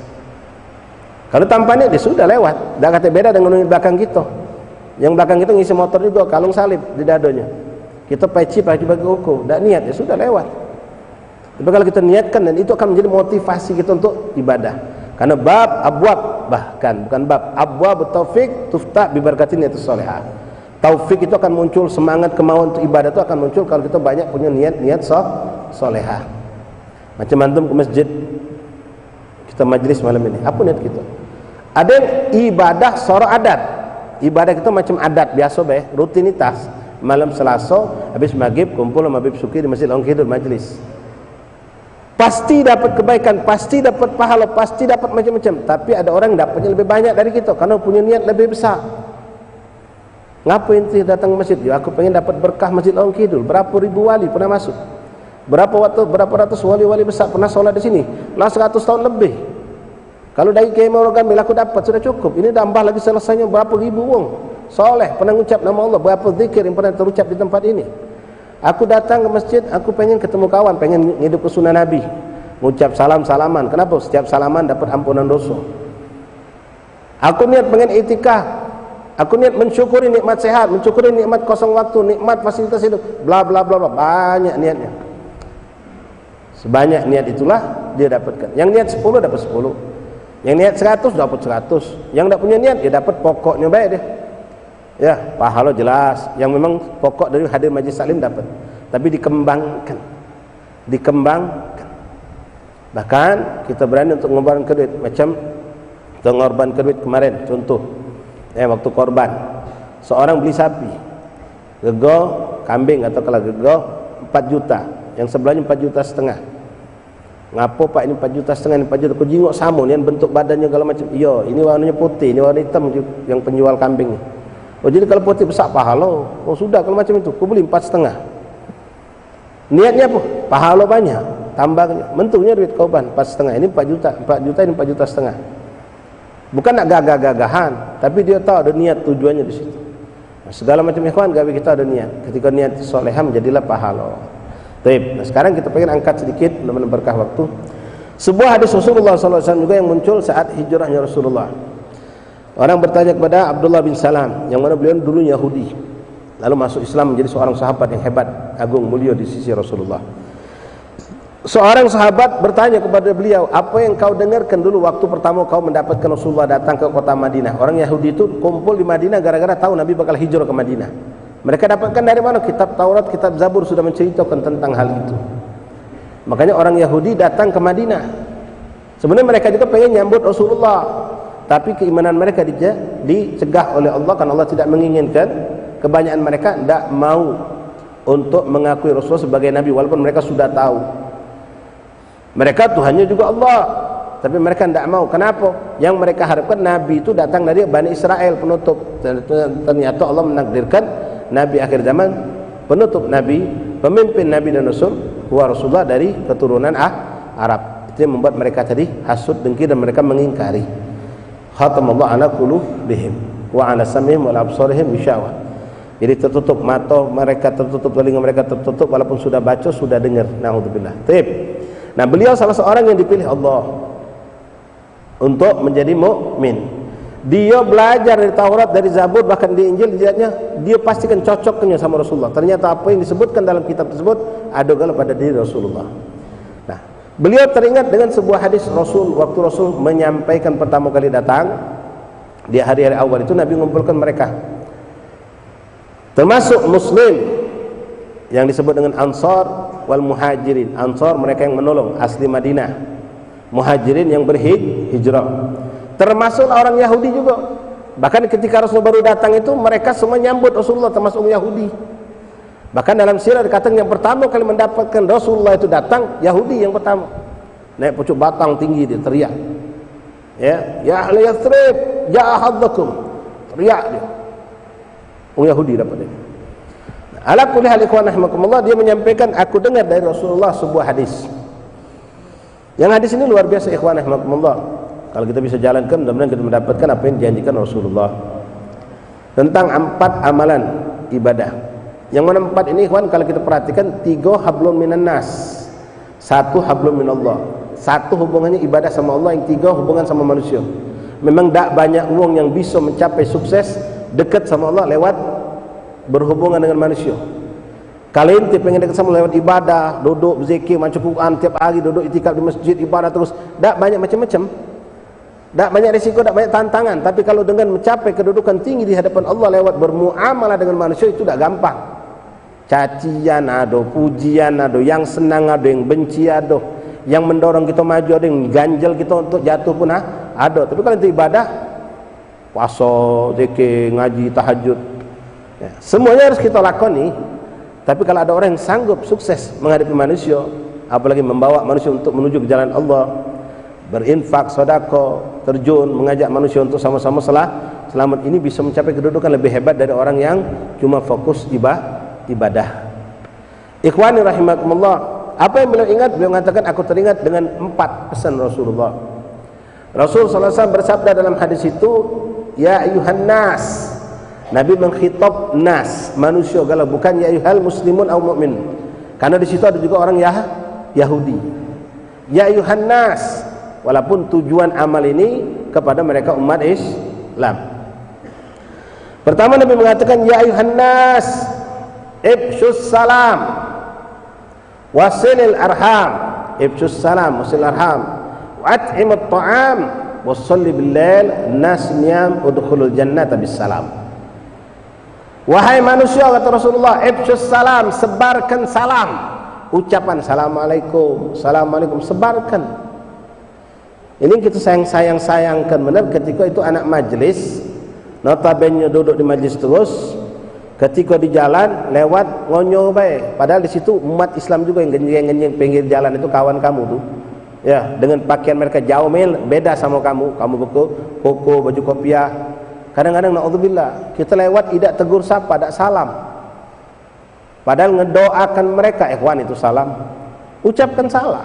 Kalau tanpa niat dia sudah lewat. Dah kata beda dengan yang belakang kita. Yang belakang kita ngisi motor juga kalung salib di dadonya. Kita peci bagi ukur, dah niat dia sudah lewat. Tapi kalau kita niatkan, dan itu akan menjadi motivasi kita untuk ibadah. Karena bab abwab, bahkan bukan bab abwab taufik tuftah bi barakatin niat solehah. Taufik itu akan muncul, semangat kemauan untuk ibadah itu akan muncul kalau kita banyak punya niat solehah. Macam antum ke masjid, kita majlis malam ini, apa niat kita? Ada yang ibadah soro adat. Ibadah kita macam adat biasa rutinitas. Malam Selasa habis maghrib kumpul sama Habib Suki di Masjid Long Kidul majlis. Pasti dapat kebaikan, pasti dapat pahala, pasti dapat macam-macam. Tapi ada orang dapatnya lebih banyak dari kita karena punya niat lebih besar. Ngapain sih datang ke masjid? Ya, aku pengen dapat berkah Masjid Long Kidul. Berapa ribu wali pernah masuk? Berapa ratus wali-wali besar pernah sholat di sini? Lah 100 tahun lebih. Kalau dari Kiai Morogamil aku dapat sudah cukup. Ini tambah lagi selesainya berapa ribu wong soleh pernah mengucap nama Allah, berapa zikir yang pernah terucap di tempat ini. Aku datang ke masjid, aku pengen ketemu kawan, pengen hidup ke sunnah Nabi, mengucap salam-salaman. Kenapa? Setiap salaman dapat ampunan dosa. Aku niat pengen itikaf, aku niat mensyukuri nikmat sehat, mensyukuri nikmat kosong waktu, nikmat fasilitas hidup, bla bla bla bla. Banyak niatnya. Sebanyak niat itulah dia dapatkan. Yang niat 10 dapat 10, yang niat 100 dapat 100. Yang tak punya niat dia dapat pokoknya baik dia. Ya, pahala jelas. Yang memang pokok dari hadir majlis salim dapat. Tapi dikembangkan. Bahkan kita berani untuk mengorbankan duit. Macam kita mengorbankan duit kemarin. Contoh, waktu korban, seorang beli sapi, gego kambing atau kalau gego 4 juta. yang sebelahnya 4,5 juta. Ngapo Pak ini 4,5 juta, ini 4 juta? Kau jingok sama ni bentuk badannya segala macam. Iya, ini warnanya putih, ini warna hitam yang penjual kambing. Oh jadi kalau putih besar pahala. Oh sudah kalau macam itu, kau beli 4,5. Niatnya apa? Pahala banyak. Tambahnya, bentuknya duit kauban 4,5. Ini 4 juta, 4 juta ini 4,5 juta. Bukan nak gagah-gagahan, tapi dia tahu ada niat, tujuannya di situ. Nah, segala macam ikhwan, gawe kita ada niat. Ketika niat solehah menjadilah pahala. Baik, nah sekarang kita pengen angkat sedikit mudah-mudahan berkah waktu. Sebuah hadis Rasulullah SAW juga yang muncul saat hijrahnya Rasulullah. Orang bertanya kepada Abdullah bin Salam, yang mana beliau dulu Yahudi, lalu masuk Islam menjadi seorang sahabat yang hebat, agung, mulia di sisi Rasulullah. Seorang sahabat bertanya kepada beliau, apa yang kau dengarkan dulu waktu pertama kau mendapatkan Rasulullah datang ke kota Madinah? Orang Yahudi itu kumpul di Madinah gara-gara tahu Nabi bakal hijrah ke Madinah. Mereka dapatkan dari mana? Kitab Taurat, kitab Zabur sudah menceritakan tentang hal itu. Makanya orang Yahudi datang ke Madinah. Sebenarnya mereka juga pengen nyambut Rasulullah, tapi keimanan mereka dicegah oleh Allah karena Allah tidak menginginkan. Kebanyakan mereka tidak mau untuk mengakui Rasulullah sebagai Nabi walaupun mereka sudah tahu mereka Tuhannya juga Allah, tapi mereka tidak mau. Kenapa? Yang mereka harapkan Nabi itu datang dari Bani Israel, penutup. Ternyata Allah menakdirkan Nabi akhir zaman, penutup Nabi, pemimpin Nabi dan Rasul, huwa Rasulullah dari keturunan Arab. Itu yang membuat mereka tadi hasud, dengki, dan mereka mengingkari. Khatamallahu ala qulubihim wa ala sam'ihim wa ala absarihim ghishawah. Jadi tertutup mata mereka, tertutup telinga mereka, tertutup walaupun sudah baca, sudah dengar. Naudzubillah. Baik. Nah, beliau salah seorang yang dipilih Allah untuk menjadi mukmin. Dia belajar dari Taurat, dari Zabur, bahkan di Injil, dia pastikan cocoknya sama Rasulullah. Ternyata apa yang disebutkan dalam kitab tersebut ada galau pada diri Rasulullah. Nah, beliau teringat dengan sebuah hadis Rasul, waktu Rasul menyampaikan pertama kali datang di hari-hari awal itu, Nabi mengumpulkan mereka, termasuk Muslim yang disebut dengan Ansar wal Muhajirin. Ansar mereka yang menolong asli Madinah, Muhajirin yang berhijrah, termasuk orang Yahudi juga. Bahkan ketika Rasul baru datang itu mereka semua nyambut Rasulullah, termasuk Yahudi. Bahkan dalam sirah dikatakan yang pertama kali mendapatkan Rasulullah itu datang Yahudi yang pertama, naik pucuk batang tinggi, dia teriak, ya ahli Yathrib ja'a hadzakum, teriak dia. Yahudi dapat dia. Ala kulli hal ikhwan rahimakumullah, dia menyampaikan, aku dengar dari Rasulullah sebuah hadis. Yang hadis ini luar biasa ikhwan rahimakumullah. Kalau kita bisa jalankan, mudah-mudahan kita mendapatkan apa yang dijanjikan Rasulullah tentang 4 amalan ibadah. Yang mana 4 ini ikhwan, kalau kita perhatikan, 3 hablum minan nas, 1 hablum minallah. 1 hubungannya ibadah sama Allah, yang 3 hubungan sama manusia. Memang tak banyak orang yang bisa mencapai sukses dekat sama Allah lewat berhubungan dengan manusia. Kalian pengen dekat sama lewat ibadah, duduk berzikir, baca Quran tiap hari, duduk itikaf di masjid, ibadah terus, tak banyak macam-macam, tak banyak risiko, tak banyak tantangan. Tapi kalau dengan mencapai kedudukan tinggi di hadapan Allah lewat bermuamalah dengan manusia, itu tak gampang. Cacian ada, pujian ada, yang senang ada, yang benci ada, yang mendorong kita maju ada, yang ganjal kita untuk jatuh pun ada. Tapi kalau itu ibadah, puasa, zikir, ngaji, tahajud, ya, semuanya harus kita lakoni. Tapi kalau ada orang yang sanggup sukses menghadapi manusia, apalagi membawa manusia untuk menuju ke jalan Allah, berinfak, sedekah, terjun, mengajak manusia untuk sama-sama selamat, ini bisa mencapai kedudukan lebih hebat dari orang yang cuma fokus ibadah. Ikhwani rahimakumullah, apa yang beliau ingat? Beliau mengatakan, aku teringat dengan 4 pesan Rasulullah. Rasul SAW bersabda dalam hadis itu, ya ayuhan nas. Nabi mengkhitab nas, manusia galau, bukan ya ayyuhal muslimun au mu'min. Karena di situ ada juga orang Yahudi. Ya ayyuhan nas, walaupun tujuan amal ini kepada mereka umat Islam. Pertama Nabi mengatakan, ya ayyuhan nas, ibshus salam wasilil arham. Ibshus salam wasilil arham wa at'imut ta'am wassalli bil lail nas niyam udkhulul jannata bis salam. Wahai manusia, kata Rasulullah, ibshus salam, sebarkan salam, ucapan assalamualaikum, assalamualaikum, sebarkan. Ini kita sayangkan benar ketika itu anak majlis, notabene duduk di majlis terus, Ketika di jalan lewat ngonyo baik, padahal di situ umat Islam juga yang genjing-genjing pinggir jalan itu kawan kamu tuh. Ya, dengan pakaian mereka jauh beda sama kamu. Kamu koko baju kopiah. Kadang-kadang naudzubillah, kita lewat tidak tegur sapa, tidak salam. Padahal ngedoakan mereka, ikhwan itu salam. Ucapkan salam.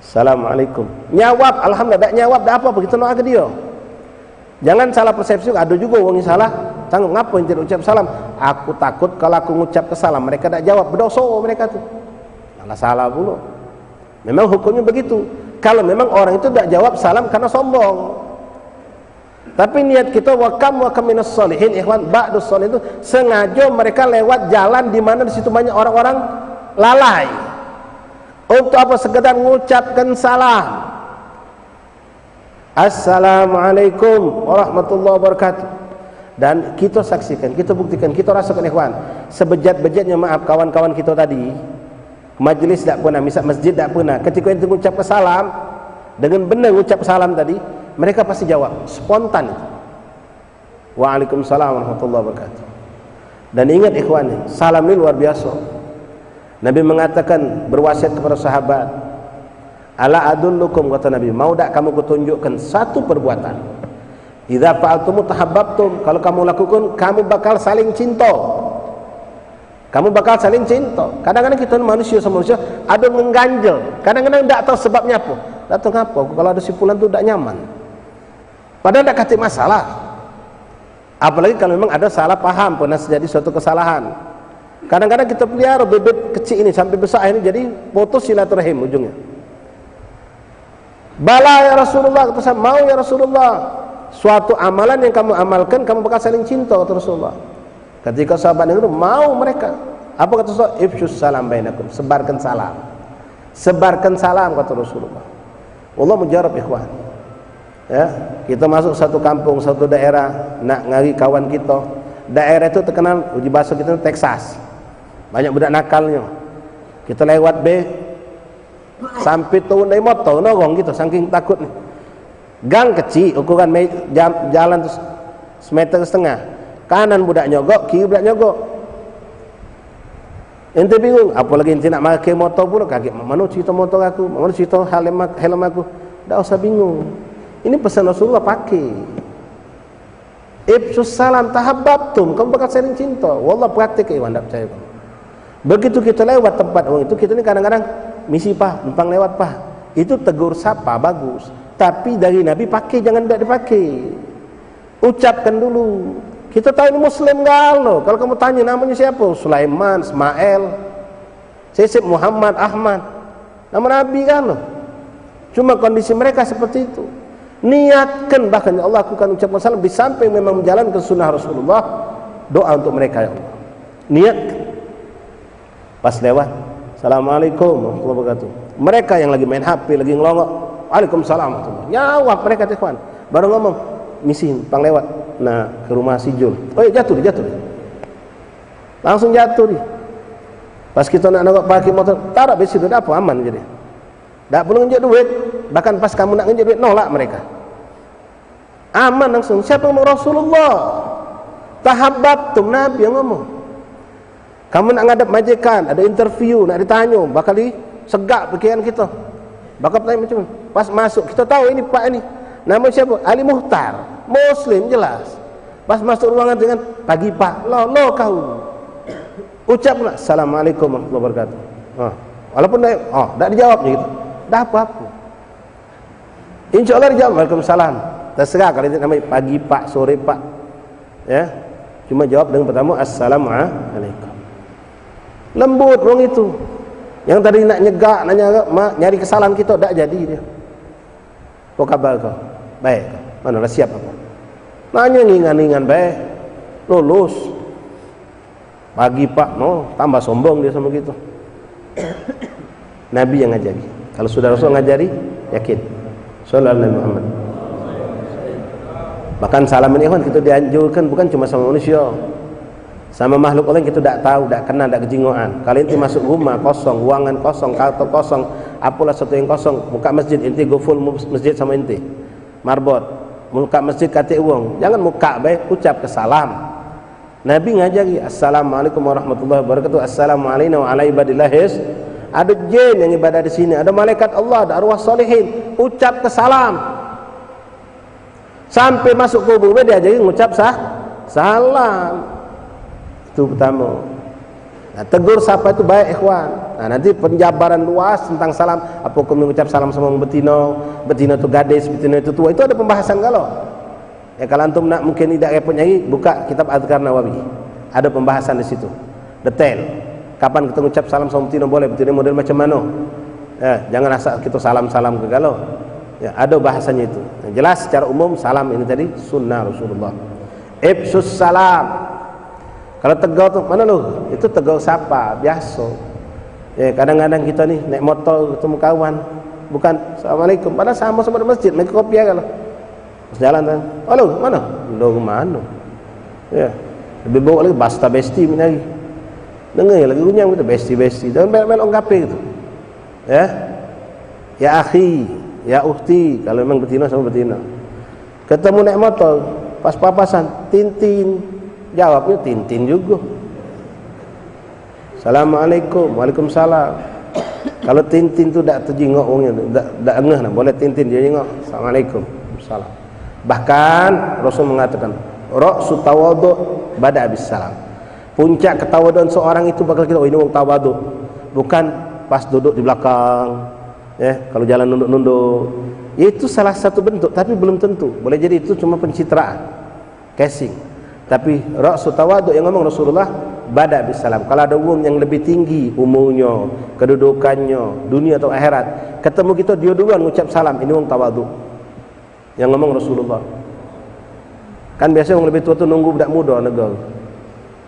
Assalamualaikum. Nyawab, alhamdulillah, tidak nyawab, tidak apa-apa, kita doa ke dia. Jangan salah persepsi, ada juga orang yang salah. Tanggung ngapa yang tidak ucap salam? Aku takut kalau aku ngucap ke salam mereka tidak jawab, berdosa mereka tuh. Malah salah pula. Memang hukumnya begitu. Kalau memang orang itu tidak jawab salam karena sombong. Tapi niat kita wakam minas sholihin, ikhwan, ba'dus sholih itu sengaja mereka lewat jalan di mana di situ banyak orang-orang lalai. Untuk apa? Sekedar mengucapkan salam. Assalamualaikum warahmatullahi wabarakatuh. Dan kita saksikan, kita buktikan, kita rasakan ikhwan, sebejat-bejatnya maaf kawan-kawan kita tadi, majlis tak pernah, misal masjid tak pernah, ketika itu mengucap salam dengan benar mengucap salam tadi, mereka pasti jawab spontan itu. Waalaikumsalam warahmatullahi wabarakatuh. Dan ingat ikhwan, salam ini luar biasa. Nabi mengatakan, berwasiat kepada sahabat, ala adullukum, kata Nabi, mau tak kamu kutunjukkan satu perbuatan, idza fa'altum tahabbtum, kalau kamu lakukan kamu bakal saling cinta. Kamu bakal saling cinta. Kadang-kadang kita manusia sama manusia ada mengganjel. Kadang-kadang tidak tahu sebabnya apa. Tak tahu apa. Kalau ada simpulan tu tidak nyaman. Padahal tidak kata masalah. Apalagi kalau memang ada salah paham, pernah terjadi suatu kesalahan. Kadang-kadang kita pelihara bebek kecil ini sampai besar ini jadi putus silaturahim ujungnya. Bala ya Rasulullah, kata saya, mau ya Rasulullah. Suatu amalan yang kamu amalkan, kamu bakal saling cinta, kata Rasulullah. Ketika sahabat itu mau mereka, apa kata Rasulullah? Ifshus salam bainakum, sebarkan salam. Sebarkan salam, kata Rasulullah. Allah menjawab ikhwan. Ya, kita masuk satu kampung, satu daerah, nak ngari kawan kita. Daerah itu terkenal, uji bahasa kita Texas. Banyak budak nakalnya. Kita lewat sampai turun dari motor, norong gitu, saking takut nih. Gang kecil, ukuran jalan tu semeter setengah. Kanan budak nyogok, kiri budak nyogok. Ente bingung, apalagi ente nak pakai motor pula kaget. Mana cerita motor aku? Mana cerita helm aku? Tak usah bingung. Ini pesan Rasulullah pakai. Ifshus salam tahabbtum, kamu bakal saling cinta. Wallah praktik iwan, tak percaya. Begitu kita lewat tempat orang itu, kita ni kadang-kadang misi pah, numpang lewat pah. Itu tegur sapa bagus. Tapi dari Nabi pakai, jangan tidak dipakai. Ucapkan dulu. Kita tahu ini Muslim galau. Kalau kamu tanya namanya siapa? Sulaiman, Ismail, Sisip, Muhammad, Ahmad. Nama Nabi galau. Cuma kondisi mereka seperti itu. Niatkan, bahkan Allah akan ucapkan salam di samping memang menjalankan sunnah Rasulullah. Doa untuk mereka ya Allah. Niatkan. Pas lewat, Assalamualaikum warahmatullahi wabarakatuh. Mereka yang lagi main HP, lagi ngelongok, Waalaikumsalam. Jawab mereka ikhwan. Baru ngomong, misi pang lewat. Nah, ke rumah si Jul. Oh, jatuh. Langsung jatuh dia. Pas kita nak pakai motor, taruh di situ, dah apa aman jadi. Tak perlu ngenjek duit. Bahkan pas kamu nak ngenjek duit, nolak mereka. Aman langsung. Siapa ngomong? Rasulullah. Tahabbtum, Nabi yang ngomong. Kamu nak ngadap majikan, ada interview, nak ditanya, bakal segak pikiran kita. Bakal tanya macam mana? Pas masuk, kita tahu ini Pak ini. Nama siapa? Ali Muhtar. Muslim jelas. Pas masuk ruangan dengan pagi Pak. Lo kau. Ucaplah Assalamualaikum warahmatullahi wabarakatuh. Walaupun tak dijawabnya gitu. Dah apa-apa. InsyaAllah dijawab Waalaikumsalam. Terserah kalau itu namanya pagi Pak, sore Pak. Ya. Cuma jawab dengan pertama Assalamualaikum. Lembut orang itu. Yang tadi nak nyegak, nyari kesalahan kita, tak jadi dia. Apa khabar kau? Baik. Mana siap apa? Nanya ngingan-ngingan baik. Lulus. Pagi Pak, tambah sombong dia sama kita. Nabi yang ngajari. Kalau sudah Rasul ngajari, yakin. Sallallahu alaihi Muhammad. Bahkan salam ini kan kita dianjurkan bukan cuma sama manusia. Sama makhluk lain kita tak tahu, tak kenal, tak kejingoan. Kalau inti masuk rumah kosong, ruangan kosong, kartu kosong, apalah satu yang kosong, muka masjid inti go full masjid sama inti. Marbot, muka masjid katik uang. Jangan muka baik, ucap ke salam. Nabi ngajari assalamualaikum warahmatullahi wabarakatuh, assalamualaikum wa ala ibadillahis. Ada jin yang ibadah di sini, ada malaikat Allah, ada arwah salihin, ucap ke salam. Sampai masuk kubur dia jadi mengucap salam. Itu pertama. Nah, tegur sapa itu baik ikhwan. Nah, nanti penjabaran luas tentang salam, apa hukum mengucap salam sama betina, betina itu gadis, betina itu tua, itu ada pembahasan kalau. Ya kalau antum nak mungkin tidak repot nyari, buka kitab Adhkar Nawawi. Ada pembahasan di situ. Detail. Kapan kita ucap salam sama betina boleh, betina model macam mana? Ya, jangan asal kita salam-salam ke galau. Ya, ada bahasanya itu. Yang jelas secara umum salam ini tadi sunnah Rasulullah. Ibsus salam. Kalau tegur tu mana lu? Itu tegur sapa biasa. Ya, kadang-kadang kita ni naik motor ketemu kawan, bukan assalamualaikum, padahal sama-sama di masjid, mereka kopi kan. Jalan kan. Halo, mana? Lu mana? Ya. Lebih bawa lagi basta besti lagi. Dengar lagi gunyang gitu besti-besti. Jangan melok ngape gitu. Ya. Ya akhi, ya ukhti, kalau memang betina sama betina. Ketemu naik motor, pas papasan, tintin. Jawabnya tintin juga. Assalamualaikum, waalaikumsalam. Kalau tintin tu tak terjengok orangnya, tak engah nak boleh tintin dia jengok. Assalamualaikum, salam. Bahkan Rasul mengatakan, ra'su tawadhu bada bis salam. Puncak ketawaduan seorang itu bakal kita, oh ini orang tawadhu. Bukan pas duduk di belakang, ya, kalau jalan nunduk-nunduk. Itu salah satu bentuk, tapi belum tentu. Boleh jadi itu cuma pencitraan, casing. Tapi ra'su tawadhu yang ngomong Rasulullah bada bis salam. Kalau ada orang yang lebih tinggi umurnya, kedudukannya, dunia atau akhirat, ketemu kita dia duluan ngucap salam, ini orang tawadhu. Yang ngomong Rasulullah. Kan biasa orang lebih tua tu nunggu budak muda negara.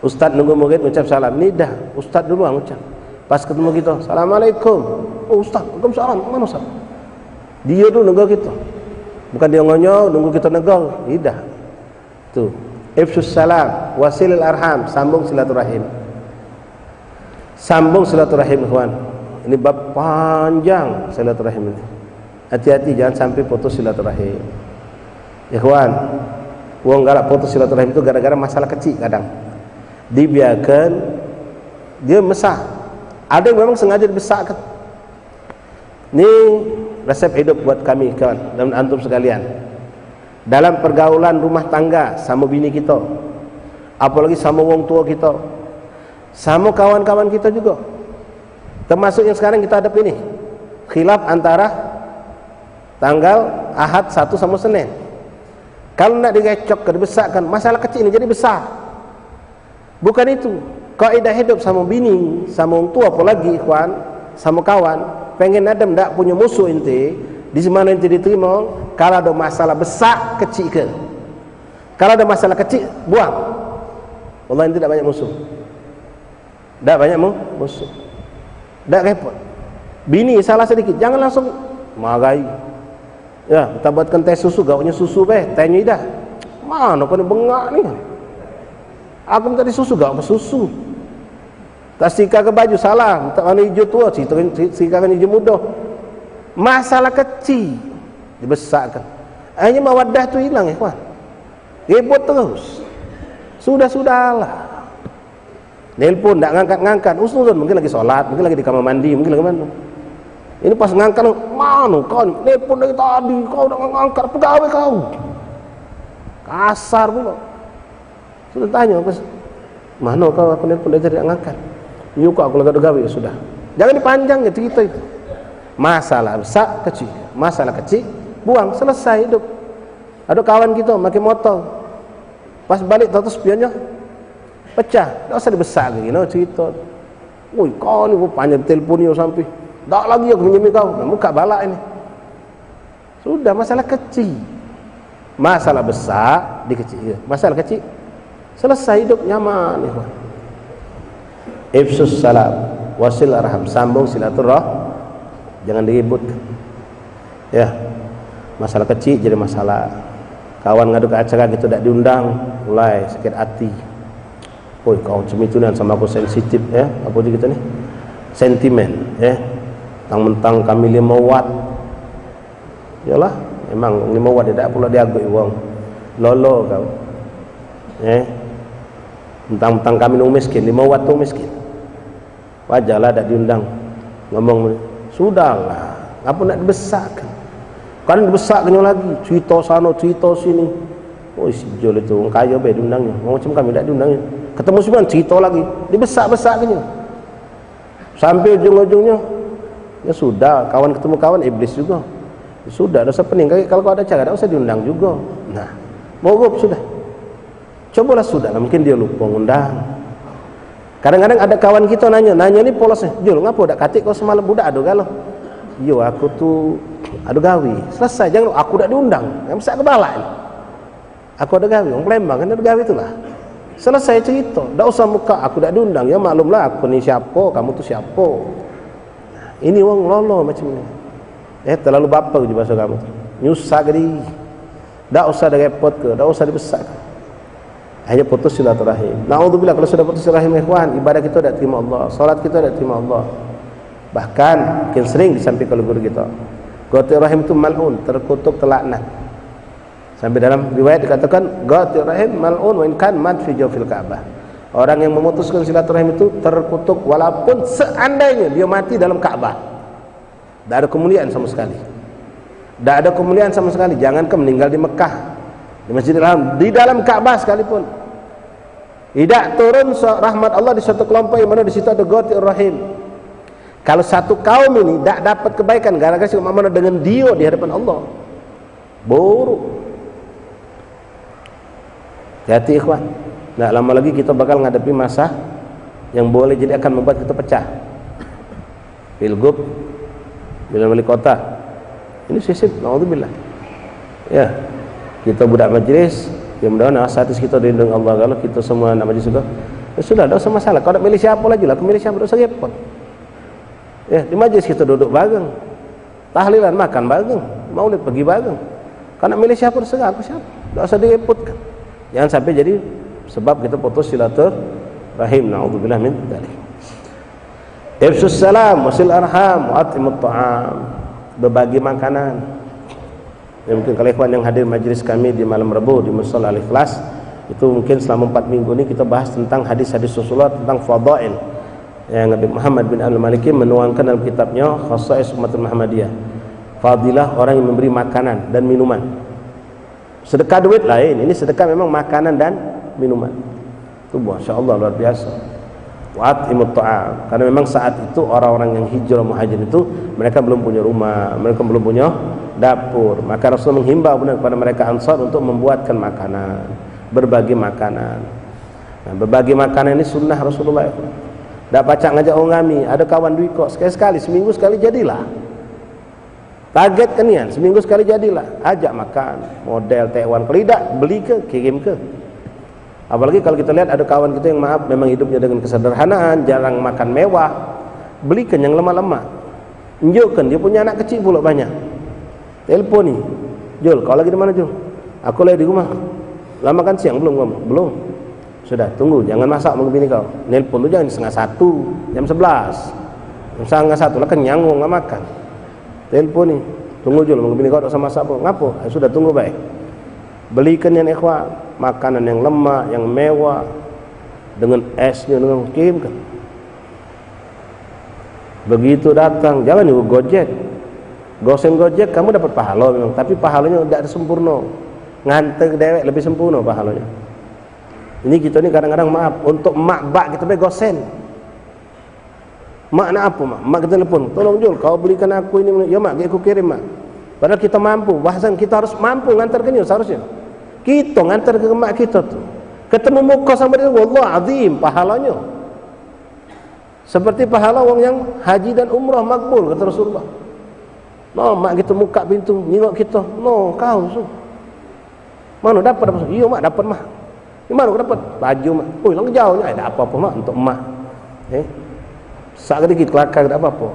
Ustaz nunggu murid ucap salam. Ni dah ustaz duluan ucap. Pas ketemu kita, assalamualaikum. Oh ustaz, waalaikumsalam. Mana ustaz? Dia dulu negara kita. Bukan dia ngonyol nunggu kita negara. Ni dah. Tu. Ifsus salam, wasilil arham, sambung silaturahim. Sambung silaturahim ikhwan. Ini bab panjang silaturahim ini. Hati-hati jangan sampai putus silaturahim. Ikhwan, wong galak putus silaturahim itu gara-gara masalah kecil kadang. Dibiarkan dia mesah. Ada yang memang sengaja dibesarkan. Ini resep hidup buat kami kawan dan antum sekalian. Dalam pergaulan rumah tangga sama bini kita, apalagi sama wong tua kita, sama kawan-kawan kita juga. Termasuk yang sekarang kita hadapi ini, khilaf antara tanggal Ahad 1 sama Senin. Kalau nak direcok, dibesarkan, masalah kecil ini jadi besar. Bukan itu. Kaidah hidup sama bini, sama orang tua apalagi ikhwan, sama kawan, pengen adam tak punya musuh inti, di mana inti diterima, kalau ada masalah besar, kecil ke. Kalau ada masalah kecil, buang. Wallahi inti tak banyak musuh. Tak banyak musuh. Tak repot. Bini salah sedikit, jangan langsung marahi. Ya, kita buatkan teh susu, gaunya susu tehnya dah. Mana kau ni bengak ni? Aku minta di susu, gak apa susu. Tak sika ke baju, salah. Tak warna hijau tua, sikakan hijau muda. Masalah kecil dibesarkan. Hanya mawaddah tu hilang ya kawan. Ribut terus. Sudah-sudahlah. Nelpon tak ngangkat-ngangkat. Usnuzon mungkin lagi solat, mungkin lagi di kamar mandi, mungkin lagi mana. Ini pas ngangkat, mana kau nelpon dari tadi, kau tak ngangkat, pegawai kau. Kasar pula. Sudah tanya, mana kau aku nelpon dari tadi tak ngangkat. Nyuka aku lagi ada gawe, sudah. Jangan dipanjang ya cerita itu. Masalah besar kecil, masalah kecil buang, selesai hidup. Ada kawan kita pakai motor, pas balik tahu spionnya pecah, tak usah dibesar lagi, no cerita. Woi kau ni panjang teleponnya sampai, tak lagi aku minjami kau, nah, muka balak ini. Sudah masalah kecil, masalah besar dikecil, masalah kecil selesai hidup nyaman. Ifsus salam, wasil arham, sambung silaturahim. Jangan diribut. Ya. Masalah kecil jadi masalah. Kawan ngadu ke acara gitu tak diundang, mulai sakit hati. Oi, kau macam itu dan sama aku sensitif ya. Apa dia kita ni? Sentimen ya. Mentang-mentang kami 5 watt. Yalah, memang 5 watt dia tak pula diagui wong. Lolo kau. Tentang kami nu miskin, 5 waktu miskin. Wajarlah tak diundang. Ngomong, sudahlah, apa nak dibesarkan? Kan dibesarkan lagi, cerita sana, cerita sini. Oh si Jol itu, orang kaya be diundangnya. Macam kami tak diundangnya. Ketemu semua cerita lagi, dibesar-besarkannya. Sampai ujung-ujungnya, ya sudah, kawan ketemu kawan, iblis juga. Ya sudah, dosa pening. Kalau kau ada cara, tak usah diundang juga. Nah, mogok sudah. Cobalah sudah, mungkin dia lupa undang. Kadang-kadang ada kawan kita nanya ni polosnya, Jul, ngapa dak katik kau semalam budak ado galau? Yo, aku tu ado gawi. Selesai, jangan aku dak diundang. Yang besar kepala ini. Aku ada gawi, orang Palembang kan ada gawi itulah. Selesai cerita, dak usah muka aku dak diundang. Ya maklumlah aku ni siapa, kamu tu siapa. Ini orang lolo macam ni. Terlalu baper je bahasa kamu tu. Nyusah ke diri. Dak usah dah repot ke, dak usah dibesarkan. Hanya putus silaturahim. Naudzubillah, kalau sudah putus silaturahim ikhwan, ibadah kita tidak terima Allah, salat kita tidak terima Allah. Bahkan mungkin sering disampaikan oleh guru kita, qati' rahim itu mal'un, terkutuk, terlaknat. Sampai dalam riwayat dikatakan qati' rahim mal'un wa in kan mat fi jawfil Ka'bah. Orang yang memutuskan silaturahim itu terkutuk walaupun seandainya dia mati dalam Ka'bah. Tidak ada kemuliaan sama sekali. Tidak ada kemuliaan sama sekali. Jangankan meninggal di Mekah, di Masjidil Haram, di dalam Ka'bah sekalipun. Tidak turun rahmat Allah di suatu kelompok yang mana di situ ada qati' rahim. Kalau satu kaum ini tidak dapat kebaikan gara-gara si mana dengan dia di hadapan Allah, buruk. Hati ikhwan, tidak lama lagi kita bakal menghadapi masa yang boleh jadi akan membuat kita pecah. Pilgub, pilihan wali kota, ini sisip, naudzubillah. Ya, kita budak majlis, ya mudah-mudahan asatis kita dilindungi Allah. Kalau kita semua nak majlis juga, ya sudah, tak usah masalah. Kau nak milih siapa lagi lah, aku milih siapa, tak usah repot. Ya, di majlis kita duduk bareng, tahlilan makan bareng, maulid pergi bareng. Kau nak milih siapa, terserah aku siapa, tak usah direpotkan. Jangan sampai jadi sebab kita putus silaturahim. Naudzubillah min dzalik. Ifsus salam, wasil arham, wa atimut ta'am, berbagi makanan. Ya, mungkin kalau ikhwan yang hadir majlis kami di malam Rabu di Mushola Al-Ikhlas, itu mungkin selama 4 minggu ini kita bahas tentang hadis-hadis Rasulullah tentang fadail yang Nabi Muhammad bin Al-Maliki menuangkan dalam kitabnya Khasa'is Ummatul Muhammadiyah. Fadilah orang yang memberi makanan dan minuman. Sedekah duit lain, ini sedekah memang makanan dan minuman. Itu masya-Allah luar biasa. Wa atimut ta'am, karena memang saat itu orang-orang yang hijrah muhajir itu mereka belum punya rumah, mereka belum punya dapur. Maka Rasul menghimbau kepada mereka Ansar untuk membuatkan makanan, berbagi makanan. Nah, berbagi makanan ini sunnah Rasulullah. Tak pacak ngajak orang kami, ada kawan duit kok, sekali-sekali, seminggu sekali jadilah. Target kan nian, seminggu sekali jadilah. Ajak makan, model Taiwan. Kalau tidak, beli ke, kirim ke. Apalagi kalau kita lihat ada kawan kita yang maaf memang hidupnya dengan kesederhanaan, jarang makan mewah, belikan yang lemah-lemah. Tunjukkan dia punya anak kecil pula banyak. Telepon nih, Jul, kau lagi di mana Jul? Aku lagi di rumah. Lama kan siang belum? Belum. Sudah, tunggu, jangan masak sama bini kau. Nelpon tu jangan setengah 1, jam 11. Jam setengah 1 lah kenyang nggak makan. Telepon nih, tunggu Jul, sama bini kau tak sama masak apa? Ngapo? Sudah tunggu baik. Belikan yang ikhwan, makanan yang lemak, yang mewah, dengan esnya, dengan kirimkan. Begitu datang, jangan juga gojek. Gosen gojek kamu dapat pahala memang, tapi pahalanya tidak sempurna. Nganter dewek lebih sempurna pahalanya. Ini kita ni kadang-kadang maaf, untuk mak bak kita pergi gosen. Mak nak apa mak? Mak kita telepon, tolong Jul, kau belikan aku ini. Ya mak, aku kirim mak. Padahal kita mampu, bahasan kita harus mampu ngantarkannya seharusnya. Kita ngantar ke mak kita tu, ketemu muka sama dia, wallah azim pahalanya seperti pahala orang yang haji dan umrah makbul, kata Rasulullah. No, mak kita muka pintu nengok kita, no kau so. Mana dapat apa? Iya mak dapat mak. Di mana aku dapat? Baju mak. Oh lang jauhnya, ada apa-apa mak untuk mak. Sak sedikit kelakar tak apa-apa.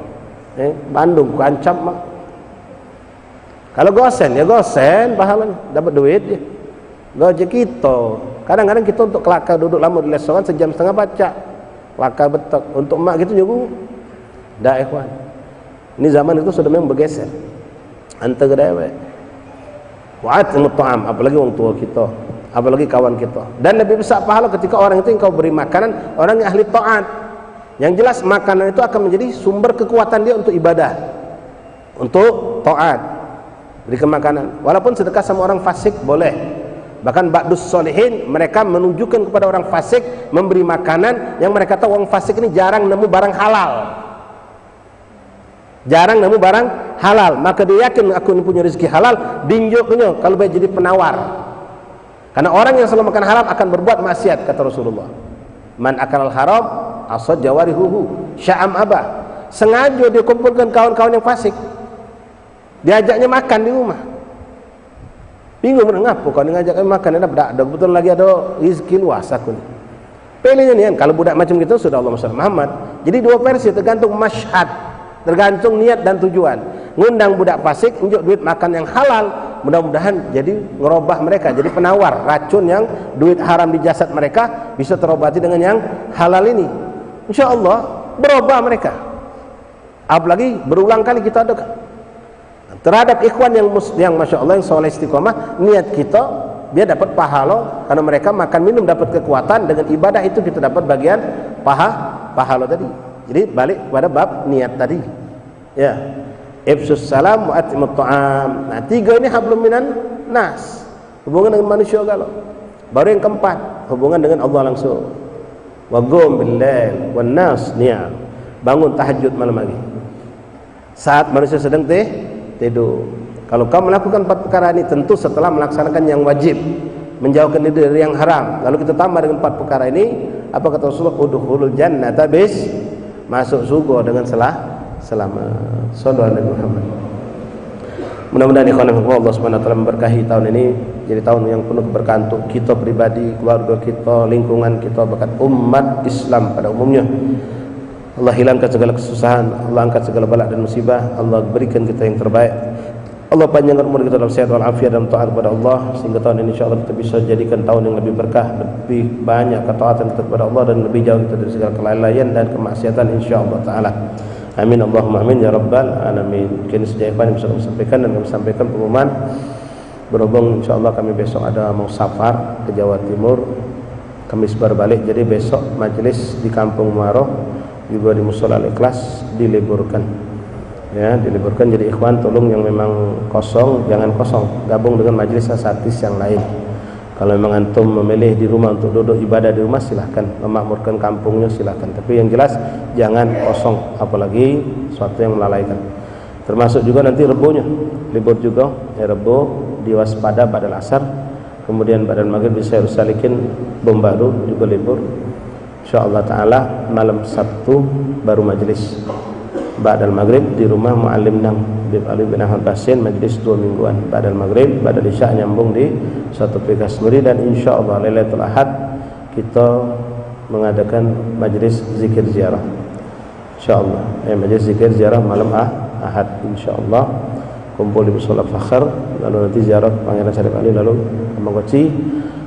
Bandung ku ancam mak. Kalau gosen, ya gosen pahalanya, dapat duit dia. Gojek kita, kadang-kadang kita untuk kelakar duduk lama di restoran sejam setengah baca kelakar betul. Untuk mak gitu juga dah ikhwan. Ini zaman itu sudah memang bergeser antara dewek. Wa'at mut'am, apalagi orang tua kita. apalagi kawan kita. Dan lebih besar pahala ketika orang itu engkau beri makanan orang yang ahli taat. Yang jelas makanan itu akan menjadi sumber kekuatan dia untuk ibadah, untuk taat. Berikan makanan. Walaupun sedekah sama orang fasik boleh. Bahkan ba'dus solihin mereka menunjukkan kepada orang fasik memberi makanan yang mereka tahu orang fasik ini jarang nemu barang halal. Jarang nemu barang halal, maka dia yakin aku ini punya rezeki halal, dinjuknya kalau baik jadi penawar. Karena orang yang selalu makan haram akan berbuat maksiat, kata Rasulullah. Man akal haram asad jawarihuhu sya'am abah. Sengaja dia kumpulkan kawan-kawan yang fasik, diajaknya makan di rumah. Bingung ngapa kau ngajak makan, ada betul lagi ada rezeki luas aku ni. Pilihnya ni kan, kalau budak macam gitu sudah Allah Muhammad. Jadi dua versi tergantung masyhad, tergantung niat dan tujuan. Ngundang budak fasik unjuk duit makan yang halal, mudah-mudahan jadi ngerubah mereka jadi penawar racun yang duit haram di jasad mereka bisa terobati dengan yang halal ini. Insyaallah berubah mereka. Apalagi berulang kali kita adakan terhadap ikhwan yang masya Allah yang soleh istiqomah, niat kita dia dapat pahala karena mereka makan minum dapat kekuatan, dengan ibadah itu kita dapat bagian pahala tadi. Jadi balik pada bab niat tadi. Ya. Ifsus salam wa atimut ta'am. Nah, tiga ini hablum minan nas. Hubungan dengan manusia galau. Baru yang keempat, hubungan dengan Allah langsung. Wa qum bil lail wan nas niyam. Bangun tahajud malam hari. Saat manusia sedang tidur. Kalau kau melakukan 4 perkara ini tentu setelah melaksanakan yang wajib, menjauhkan diri dari yang haram. Lalu kita tambah dengan 4 perkara ini, apa kata Rasulullah? Udkhulul jannata bis, masuk surga dengan selamat. Sallallahu alaihi Muhammad. Mudah-mudahan ikhwan Allah Subhanahu wa taala memberkahi tahun ini jadi tahun yang penuh keberkahan untuk kita pribadi, keluarga kita, lingkungan kita, bahkan umat Islam pada umumnya. Allah hilangkan segala kesusahan, Allah angkat segala bala dan musibah, Allah berikan kita yang terbaik. Allah panjangkan umur kita dalam sehat wal afiat dan taat kepada Allah, sehingga tahun ini insyaallah kita bisa jadikan tahun yang lebih berkah, lebih banyak ketaatan kita kepada Allah dan lebih jauh kita dari segala kelalaian dan kemaksiatan insyaallah taala. Amin Allahumma amin ya rabbal alamin. Mungkin sejak yang bisa kami sampaikan, dan kami sampaikan pengumuman berhubung insyaallah kami besok ada mau safar ke Jawa Timur, Kamis baru balik, jadi besok majelis di Kampung Muaroh juga di Mushola Al-Ikhlas diliburkan. Ya, diliburkan. Jadi ikhwan tolong yang memang kosong jangan kosong, gabung dengan majelis asatis yang lain. Kalau memang antum memilih di rumah untuk duduk ibadah di rumah silahkan, memakmurkan kampungnya silahkan, tapi yang jelas jangan kosong, apalagi sesuatu yang melalaikan. Termasuk juga nanti Rebunya libur juga, ya Rebu diwaspada badal asar, kemudian badal maghrib di Sayyid Salikin Bombaru juga libur. InsyaAllah ta'ala malam Sabtu baru majlis ba'dal maghrib di rumah Mu'allim Nang Bib Ali bin Ahmad Basin, majlis 2 mingguan ba'dal maghrib, ba'dal isya nyambung di satu Pekas Muri. Dan insyaAllah Lailatul Ahad kita mengadakan majlis zikir ziarah insyaAllah, majlis zikir ziarah malam Ahad insyaAllah, kumpul di Mushola Fakhr, lalu nanti ziarah Pangeran Syarif Ali, lalu Amangkoci.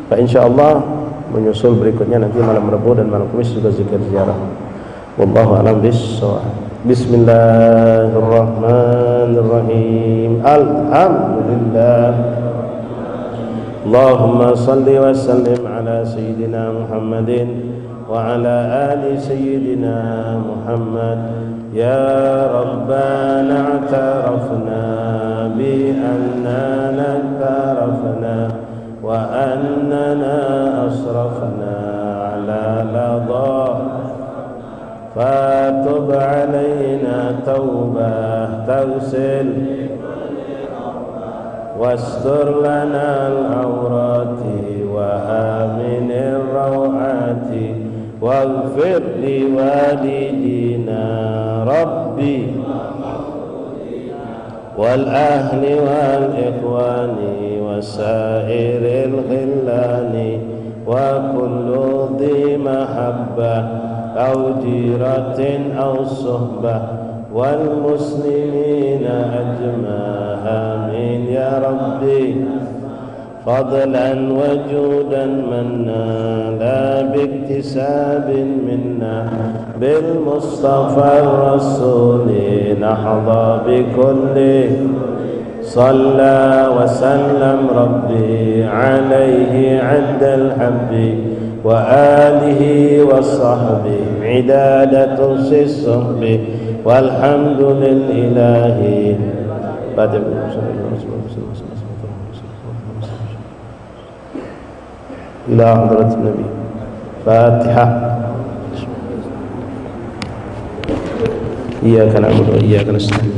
Pak insyaallah menyusul berikutnya nanti malam Rabu dan malam Kamis juga zikir ziarah. Wallahu a'lam bissawab. Bismillahirrahmanirrahim. Alhamdulillah. Allahumma salli wa sallim ala sayyidina Muhammadin wa ala ali sayyidina Muhammad. Ya Rabbana a'tarafna bi annana a'tarafna وأننا أسرفنا على لظى فتب علينا توبة تغسل واستر لنا العورات وآمن الروعات واغفر لوالدينا ربي والأهل والإخوان وسائر الخلان وكل ذي محبة أو جيرة أو صحبة والمسلمين أجمعين آمين يا ربي. فضلا وجودا منا لا باكتساب منا بالمصطفى الرسول نحظى بكل صلى وسلم ربي عليه عند الحب وآله وصحبه عداد ترسي الصحب والحمد لله إلى حضرة النبي فاتحة. إياك نعبد وإياك نستعين.